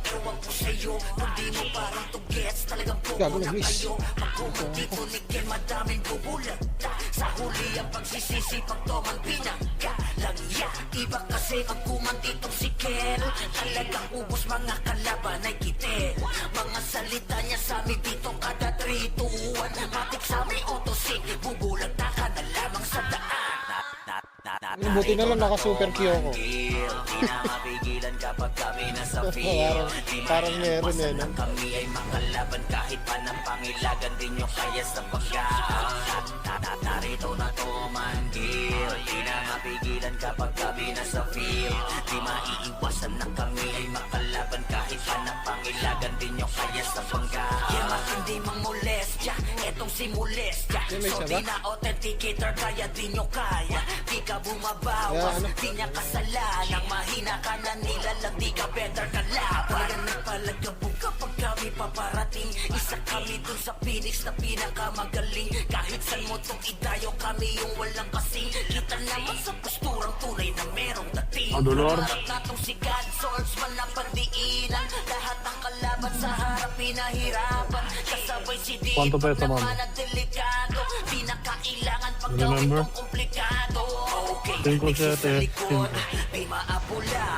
Ewan ko sa'yo. Kung di mo parang to gets, talagang Gago pupo na, na miss. kayo. Pagkumot dito ni Ken, madaming bubulat. Sa huli ang pagsisisi, pag Toman pinagalang ya. Iba kasi ang kuman ditong si Ken. Talagang ubos mga kalaban ay kitel. Mga salita niya sa amin dito kada 3 to 1. Matik sa amin autosig, bubulag na ka na lamang sa daan. Buti na lang naka-super Q ako. Di na mapigilan kapag kami nasa field. Parang meron eh, no? Kami ay makalaban kahit pa napangilagan din yung kaya sa pagkaan. Narito na manggil. Di na mapigilan kapag kami nasa field. Di maiiwasan na kami ay makalaban kahit pa napangilagan din yung kaya sa pagkaan. Yeah, matindi mang molestya, etong si molestya. Yan, may So isa di ba? na authenticator kaya di nyo kaya. Di ka bumabawas, Kaya ano? di niya kasalanan. Mahina ka na nilalang, di ka better kalaban. Kaya nagpalagabog kapag kami paparating. Isa kami dun sa Phoenix na pinakamagaling. Kahit saan mo tong idayo kami yung walang kasing. Kita naman sa posturang tunay na merong dating. Oh, dolor. Harap na tong si God Swordsman na pandiinan. Lahat ng kalaban sa harap pinahirapan. Kasabay si Diit Quanto pag pesa, ma'am? naman na delikado. Di na kailangan pag gawin Remember? tong komplikado. Tingin ko siya, te. likod, di maapula.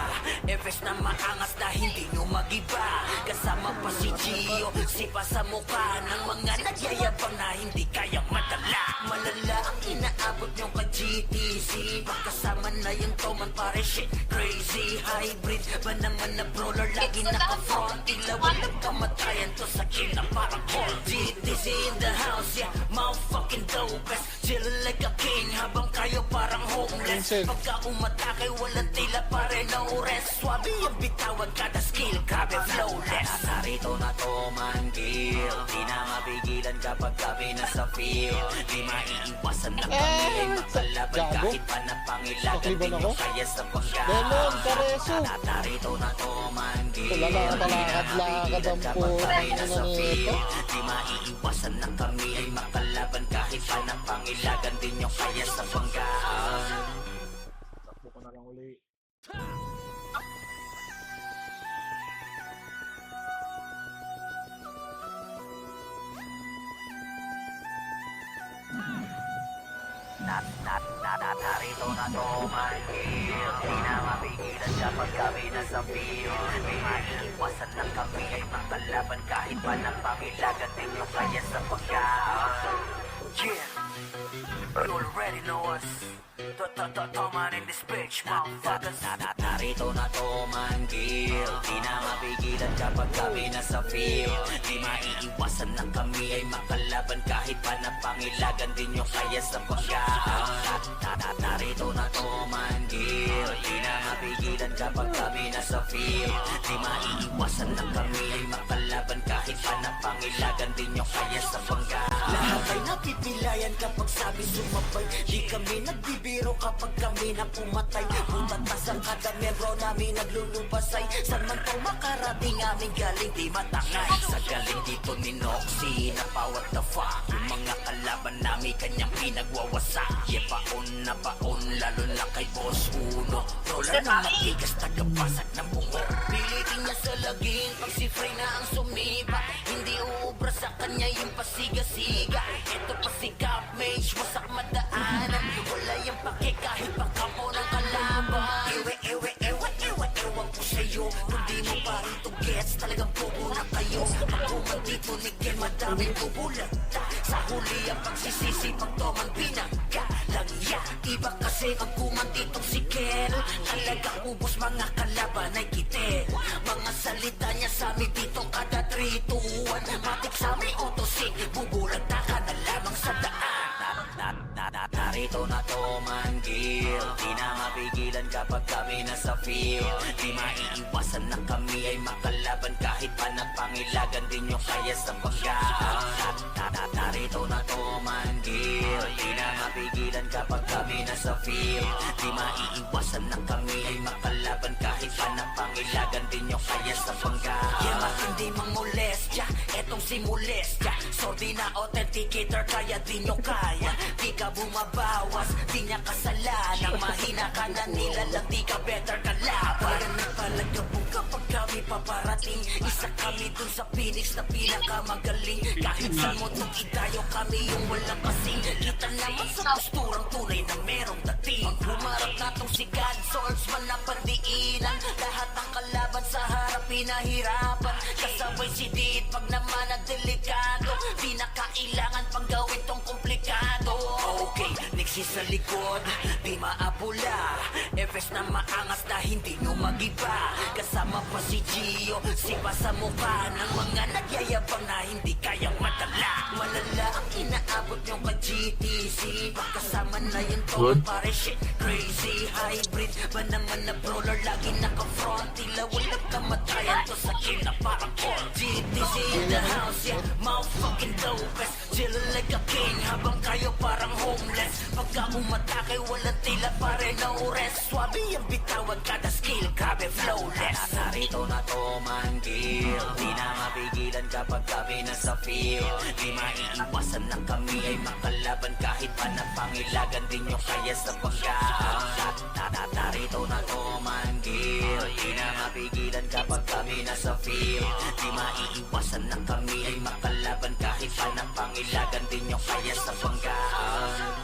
Efes na maangas na hindi nyo magiba. Kasama pa si Gio, sipa sa mukha ng mga nagyayabang na hindi kayang madala. Malala ang inaabot nyo ka GTC. Pagkasama na yung Toman pare shit crazy. Hybrid ba naman na brawler, lagi naka-front. Tila walang kamatayan to sa kill na parang call. GTC in the house, yeah, motherfucking dopest. Chillin' like a king habang kayo parang homeless. Vincent. Pagka umatake walang tila pare no rest. Swabe yung bitawan kada skill, grabe flawless. Narito na Toman kill, di na mapigilan kapag kami nasa field. Di maiiwasan na kami ay makalaban gago. kahit pa napangilagan. Nakliban Di ako? nyo kaya sa pangga. Lemon, Kareso. Narito na Toman kill, Talakad ang kapag po. kami nasa Ano field. nito? Di maiiwasan na kami ay makalaban kahit pa napangilagan. Di nyo kaya sa pangga. Takbo ko na lang uli. Narito na Toman kill, di na mapigilan kapag kami nasa field. Di maiiwasan na kami ay makalaban kahit pa napangilagan. Di nyo kaya sa pagkaan. Yeah, you already know us. Toman in this bitch, motherfuckers. Narito na Toman kill, di na mapigilan kapag kami nasa field. Di maiiwasan na kami ay makalaban kahit pa napangilagan. Di nyo kaya sa pagkaan. Narito na Toman kill, di na mapigilan kapag kami nasa field. Di maiiwasan na kami ay makalaban kahit pa napangilagan. Di nyo kaya sa pagkaan. Lahat ay napipilayan kapag sabi sumabay. Di kami nagbibiro kapag kami na pumatay. Putatas ang kada membro namin naglulupasay. San man pang makarating aming galing di matangay. Sa galing dito ni Noxy na pa what the fuck. Yung mga kalaban namin kanyang pinagwawasak. Yeah, paon na paon lalo na kay Boss Uno. Roller na matigas tagapasak ng bungo. Pilitin niya sa laging pag si Frey na ang sumipa. Hindi uubra sa kanya yung pasiga-siga. Ito pa si Cap Mage, wasak madaanan. Wala yung pake kahit pa kapo ng kalaban. Ewan ko sa'yo. Kung di mo pa rin to gets, talagang bobo na kayo. Pagkuman dito ni Ken, madaming bubulata. Sa huli ang pagsisisi, pag Toman pinagalang ya. Iba kasi pagkuman ditong si Ken. Talagang ubos mga kalaban ay kitel. Mga salita niya sa amin dito kada 3 to 1. Matik sa may autosig, bubulata ka na lamang sa daan. Narito na Toman kill, di na mapigilan kapag kami nasa field. Di maiiwasan na kami ay makalaban kahit pa napangilagan. Di nyo kaya sa pagkaan. Narito na Toman kill, di na mapigilan kapag kami nasa field. Di maiiwasan na kami ay makalaban kahit pa napangilagan. Di nyo kaya sa pagkaan. Yeah, matindi mang molestya, etong si molestya. Sordi na authenticator kaya di nyo kaya. Di ka bumabawas, di niya kasalanan. Mahina ka na nila lang, di ka better kalaban. Para nagpalagabog kapag kami paparating. Isa kami dun sa Phoenix na pinakamagaling. Kahit sa motong idayo kami yung walang kasing. Kita naman sa posturang tunay na merong dating. Pag humarap na tong si God Swordsman na pandiinan. Lahat ng kalaban sa harap pinahirapan. Kasabay si Did pag naman na delikado. Di na kailangan pang gawin tong komplikado. Okay, niksi sa likod, di maapula. Efes na maangas na hindi nyo magiba. Kasama pa si Gio, sipa sa mukha ng mga nagyayabang na hindi kayang madala. Malala ang inaabot nyo ka GTC. Pagkasama na yung Toman pare shit crazy. Hybrid ba naman na brawler, lagi naka-front. Tila walang kamatayan to sa kill na parang call. GTC in the house, yeah, motherfucking dopest. Chillin' like a king habang kayo parang homeless. Pagka umatake walang tila pare no rest. Swabe yung bitawan kada skill, grabe flawless. Narito na Toman kill, di na mapigilan kapag kami nasa field. Di maiiwasan na kami ay makalaban kahit pa napangilagan. Di nyo kaya sa pagkaan. Narito na Toman kill, di na mapigilan kapag kami nasa field. Di maiiwasan na kami ay makalaban kahit pa napangilagan. Di nyo kaya sa pagkaan.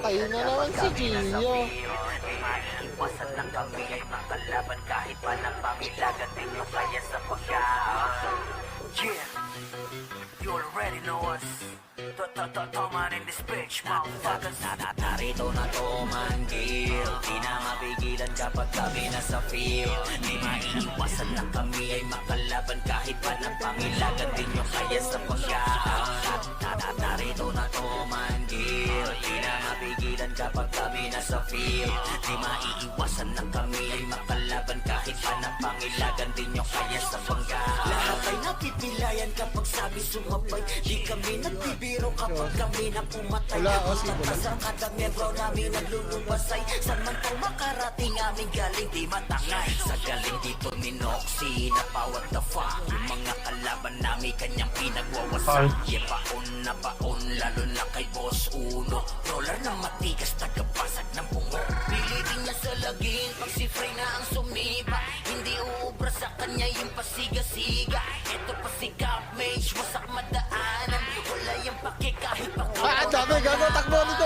Patay na naman si Gio. Di maiiwasan na kami ay makalaban kahit pa napangilagan din yung kaya sa Yeah, you already know us. Toman in this bitch, motherfuckers. Narito na Toman Gil. Di na mapigilan kapag kami nasa field. Di maiiwasan na kami ay makalaban kahit pa napangilagan din yung kaya sa Narito na Toman Gil. Di na mapigilan kapag kami nasa field. Di maiiwasan na kami ay makalaban kahit pa napangilagan din yung kaya sa Lahat ay napipilayan kapag sabi sumabay. Di kami nagbibiro kapag kami na pumatay. Wala, Osi, wala. Ang kada membro namin naglulubasay. Saan man pang makarating aming galing di matangay. Sa galing dito ni Noxy na pa what the fuck. Yung mga kalaban namin kanyang pinagwawasak. Paon na paon lalo na kay Boss Uno. Roller na matigas tagapasag ng bungo. Pilitin niya sa laging pag si Frey na ang sumiba. Hindi uubra sa kanya yung pasiga-siga. Ito pa si Cap Mage, wasak madaanan. Wala yung pake kahit pa Dami, gago, takbo nito.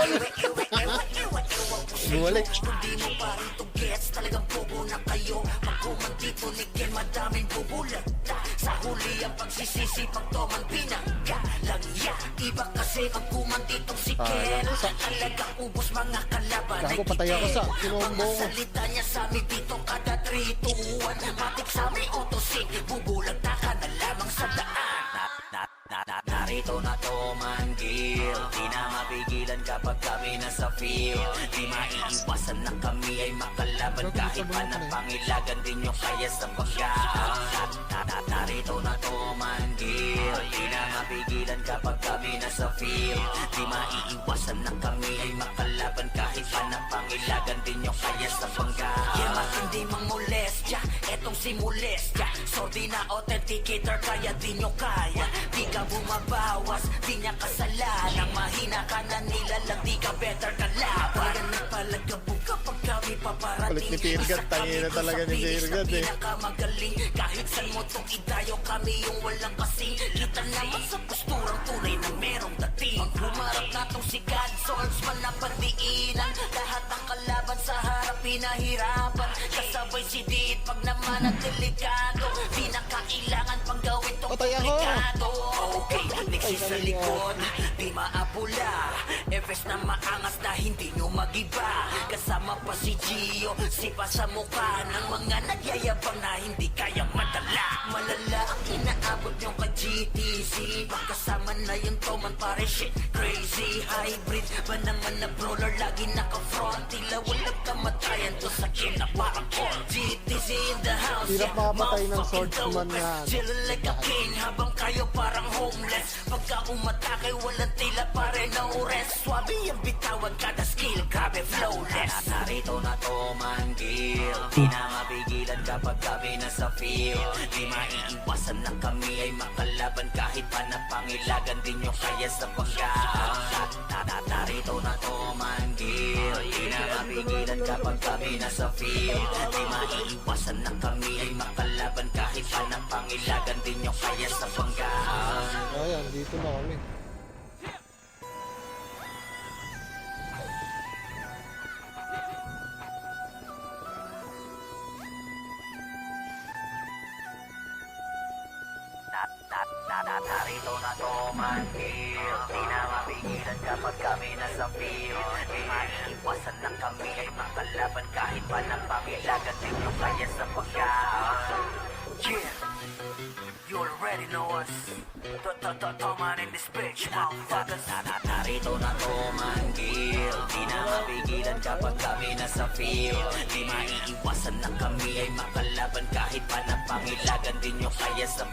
Bumalik. Hindi mo pa rito gets, talagang bobo na kayo. Pagkuman dito ni Ken, madaming bubulag. Sa huli ang pagsisisi, pag Toman pinagalang ya. Iba kasi pagkuman ditong si Ken. Talagang ubos mga kalaban. Gago, patay ako sa kinombo ko. Salita niya sa amin dito kada 3 to 1. Matik sa amin autosig, bubulag ka na lamang sa daan. Narito na Toman Gil. Di na mapigilan kapag kami nasa field. Di maiiwasan na kami ay makalaban kahit pa napangilagan din yung kaya sa Narito na Toman Gil. Di na mapigilan kapag kami nasa field. Di maiiwasan na kami ay makalaban kahit pa napangilagan din yung kaya sa Yeah, matindi mang molestya. Etong si molestya. So di na authenticator kaya di nyo kaya. Di ka bumabawas, di niya kasalanan. Mahina ka na nilalang, di ka better ka laban. Talagang nagpalagabog kapag kami paparating. Kulit ni Pirgat, tangina na talaga ni Pirgat eh. Pinakamagaling, kahit saan mo itong idayo kami yung walang kasing. Kita naman sa posturang tunay na merong dating. Ang humarap na tong si God Swordsman na pandiinan. Lahat ng kalaban sa harap pinahirapan. Kasabay si Diit pag naman at delikado. Di na kailangan pang gawin tong Patay ako. komplikado. Okay, niksi sa likod, di maapula. Efes na maangas na hindi nyo magiba. Kasama pa si Gio, sipa sa mukha ng mga nagyayabang na hindi kayang madala. Malala ang inaabot nyo ka GTC. Pagkasama na yung Toman pare shit crazy. Hybrid ba naman na brawler lagi naka-front. Tila walang kamatayan to sa game na parang core. GTC in the house, Hirap makapatay ng swordsman na chillin' like a king habang kayo parang homeless. Pagka umatake walang tila pare no rest. Swabe yung bitawan kada skill, grabe flawless. Narito na Toman Gil. Di na mapigilan kapag kami nasa field. Di maiiwasan na kami ay makalaban kahit pa napangilagan din yung kaya sa Narito na Toman Gil. Di na mapigilan kapag kami nasa field. Di maiiwasan na kami ay makalaban kahit pa napangilagan din yung kaya sa Ayan, dito na kami. Narito na Toman Gil. Di na mapigilan kapag kami nasa field. Di maiiwasan na kami ay makalaban kahit pa napangilagan din yung kaya sa Yeah, you already know us. Toman in this bitch, motherfuckers. Narito na Toman Gil. Di na mapigilan kapag kami nasa field. Di maiiwasan na kami ay makalaban kahit pa napangilagan din yung kaya sa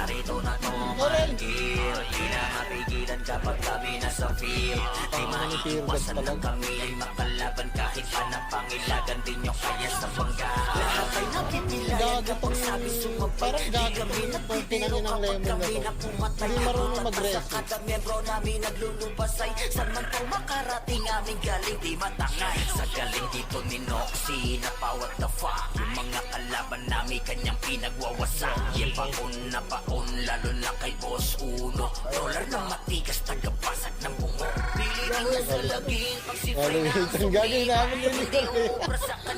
Narito na Toman Gil. Di na mapigilan kapag kami nasa field. Di maiiwasan na kami ay makalaban kahit pa napangilagan din yung kaya sa Lahat ay napipilayan kapag sabi sumabay. Parang gago pinagpapinangin ng lemon na to. Hindi marunong mag-rest. Kada membro namin naglulubasay. Saan man pang makarating aming galing di matangay. Sa galing dito ni Noxy na pa what the fuck. Yung mga kalaban namin kanyang pinagwawasak. Paon na paon lalo na kay Boss Uno. Roller na matigas tagapasag ng bungo. Pilit Ang gagawin namin yun eh.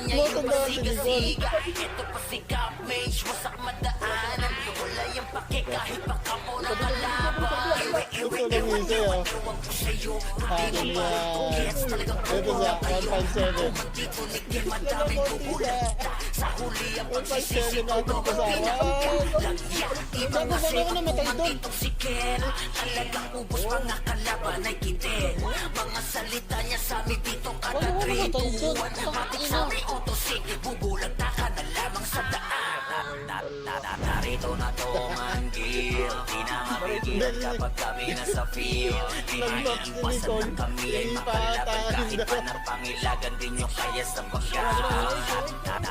Matanda si Nicole. Ito pa si Cap Mage, wasak madaanan. Wala yung pake kahit baka mo na kalaban. Ito lang isa oh. Akin yan. Ito sa 157. Sa huli ang 157 natin kasama. Bago ba ako namatay doon? si Ken. Talagang ubos mga kalaban ay kitin. Mga salita niya sa amin dito kada Ano grade namatay doon? Matik sa may autosig, bubulag na ka na lamang sa daan. Narito na to manggil, di na mapigilan kapag kami nasa field. Di maiiwasan na kami ay makalaban kahit pa ng pangilagan din nyo kaya sa pagkaan.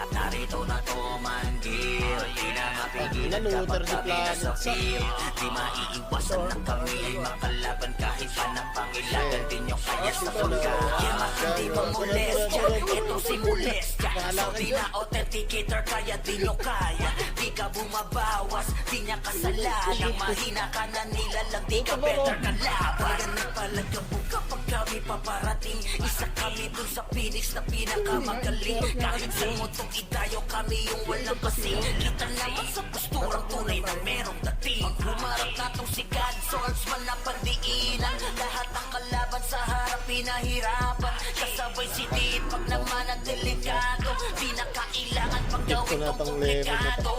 Narito na to manggil, di na mapigilan kapag kami nasa field. Di maiiwasan na kami ay makalaban kahit pa ng pangilagan din nyo kaya sa pagkaan. Kaya hindi mo molestya, ito si molestya. So di na authenticator kaya di nyo kaya. Di ka bumabawas, di niya kasalanan. Mahina ka na nilalang, di ka better kalaban. Ganun palaga po kapag kami paparating. Isa kami dun sa Phoenix na pinakamagaling. Kahit sa motong idayo kami yung walang kasing. Kita naman sa posturang tunay na merong dating. Humarap na tong si God, swordsman na pandiinan. Lahat ang kalaban sa harap pinahirapan. Kasabay si Dean pag naman ang delikado. Di na kailangan pag gawin tong komplikado.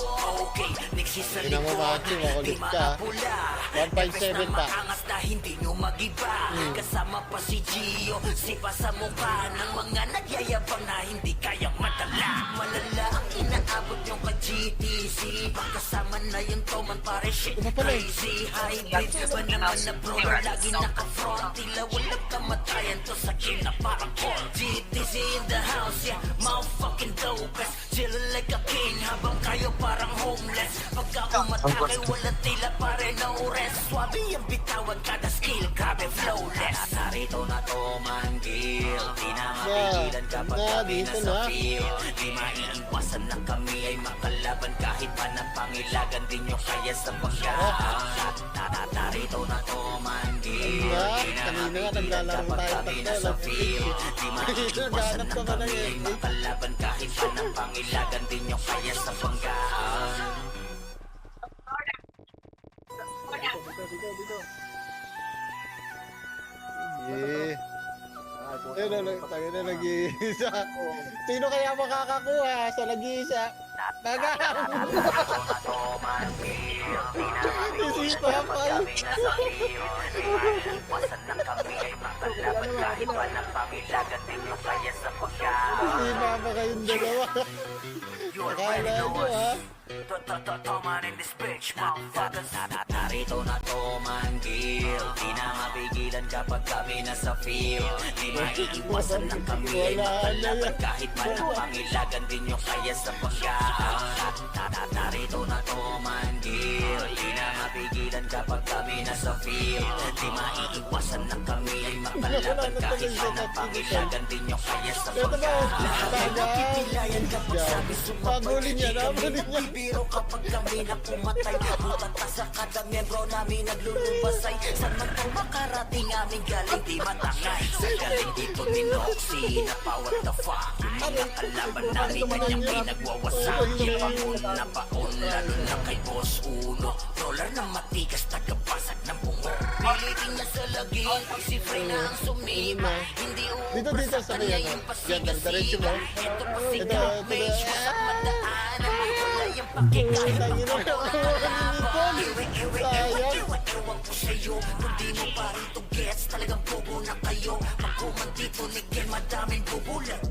Okay, niksi sa Hindi na likod, mamati, makulit di ka. makapula. 157 pa. Maangas na hindi nyo magiba. Kasama pa si Gio, sipa sa mukha ng mga nagyayabang na hindi kayang madala. Malala ang inaabot nyo ka GTC. Pagkasama na yung Toman pare shit crazy. Hybrid ba naman na bro, lagi naka-front. Tila walang kamatayan to sa kill na parang call. GTC in the house, yeah, motherfucking dopest. Chillin' like a king habang kayo parang homeless. Pagka umatake walang tila pare no rest. Swabe yung bitawan kada skill, grabe flawless. Narito na to manggil, di na mapigilan kapag kami dito nasa na. field. Di maiiwasan na kami ay makalaban kahit pa ng pangilagan din nyo kaya sa pagkaan. Narito na to manggil, di na Kanina nga mapigilan naglalaro kapag tayo kami tatlo, nasa love field. Di maiiwasan na Naghanap ka ba kami ng ay makalaban kahit pa ng pangilagan din nyo kaya sa pagkaan. Dito. Yeah. Ay, Tayo na nag-iisa. Sino kaya makakakuha sa nag-iisa? Tagang! Si Papay! Iwasan na kami ay makalaban kahit pa ng pangilagan din nyo kaya sa pagkaan. Si Papa kayong dalawa. Akala nyo ha? Toman in this bitch, motherfuckers. Narito na to manggil, di na mapigilan kapag kami nasa field. Di maiiwasan na kami ay makalaban kahit pa ng pangilagan din nyo kaya sa pagkaan. Narito na to manggil, di na mapigilan kapag kami nasa field. Di maiiwasan na kami ay makalaban kahit pa ng pangilagan din nyo kaya sa Ito ba? pagkaan. Tagang! Pipilayan kapag sabi Pagulin niya, napulin niya. biro kapag kami na pumatay. Butat pa sa kada membro namin naglulubasay. Saan man pang makarating aming galing di matangay. Sa galing dito ni Noxy na pa what the fuck. Yung mga kalaban namin kanyang pinagwawasak. Paon na paon lalo na kay Boss Uno. Roller na matigas tagabasag ng bungo. Pilitin niya sa laging pag si Frey na ang sumima. Hindi Dito, uubra dito, sa sa kanya may ano. yung Yan, diretso pasiga-siga. mo. Ito pa si Ito, Cap ito, Mage, ito. wasak madaanan. Wala yung pakikahit Tangin na nakuha ni Nicole. Sayang. Ewan ko sa'yo, kung di mo pa rin to gets, talagang bobo na kayo. Pagkuman dito ni Ken, madaming bubulag.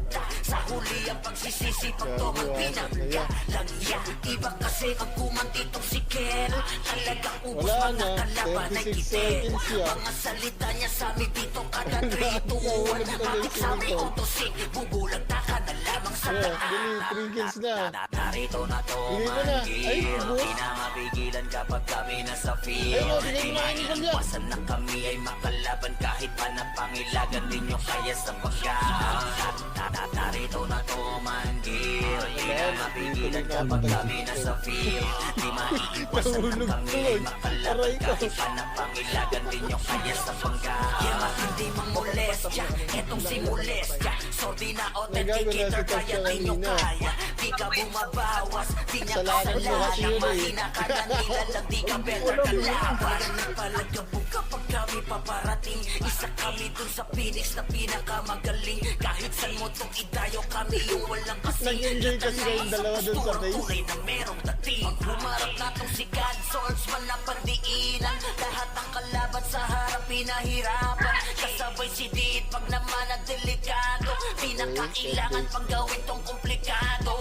Sa huli ang pagsisisi, pag to magpinagka lang yan. Iba kasi pagkuman dito si Ken, talagang ubos Wala mga na, kalaban ay 36 kitin. seconds yan. Mga salita niya sa amin dito kada 3 to 1. Wala na Matik sa amin Nicole. autosig, bubulag na ka na lamang sa Yeah, daan. dali, 3 kills na. Narito na to Bigay ko na. Ay, manggil, boss. di na mapigilan kapag kami nasa field. Ayun, oh, bigay mo na kay Nicole yan. Iwasan na kami ay makalaban kahit pa ng pangilagan din nyo kaya sa pagkaan. Narito na to manggil, di na mapigilan kapag kami nasa field. Di maiiwasan na kami ay makalaban kahit pa ng pangilagan din nyo kaya sa pagkaan. Kaya hindi mang molest, etong si Molestia. Sorry na authentic Nagago na guitar, si Tosh kaya di nyo kanina. kaya. Di ka bumabawas, di niya Kasalanan mo kasi kasalanan. yun eh. Mahina ka na nila lang, di ka better kalaban. Nagpalagabog kapag kami paparating. Isa kami dun sa Phoenix na pinakamagaling. Kahit saan mo tong idayo, kami yung walang kasing. Nag-enjoy kasi kayong dalawa dun sa face. Tunay na merong dating. Humarap na tong si God, swordsman na pandiinan. Lahat ng kalaban sa harap pinahirapan. Kasabay si Did pag naman na delikado. Pinakailangan pang gawin tong komplikado.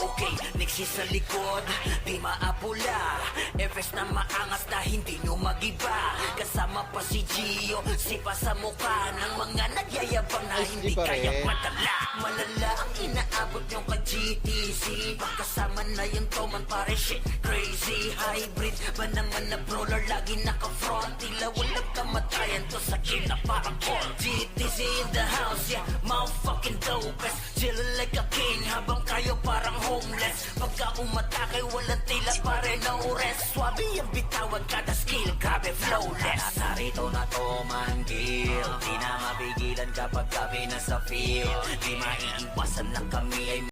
Okay, niksi sa likod, di maapula. Efes na maangas na hindi nyo magiba. Kasama pa si Gio, sipa sa mukha ng mga nagyayabang na Ay, hindi di pa kaya rin. madala. Malala ang inaabot nyo ka GTC. Pagkasama na yung Toman pare shit crazy. Hybrid ba naman na brawler, lagi naka-front. Tila walang kamatayan to sa kina parang all. GTC in the house, yeah, motherfucking dopest. Chillin' like a king habang kayo parang homeless. Pagka umatake walang tila pare no rest. Swabe yung bitawan kada skill, grabe flawless. Narito na Toman Gil, di na mapigilan kapag kami nasa field. Di maiiwasan na kami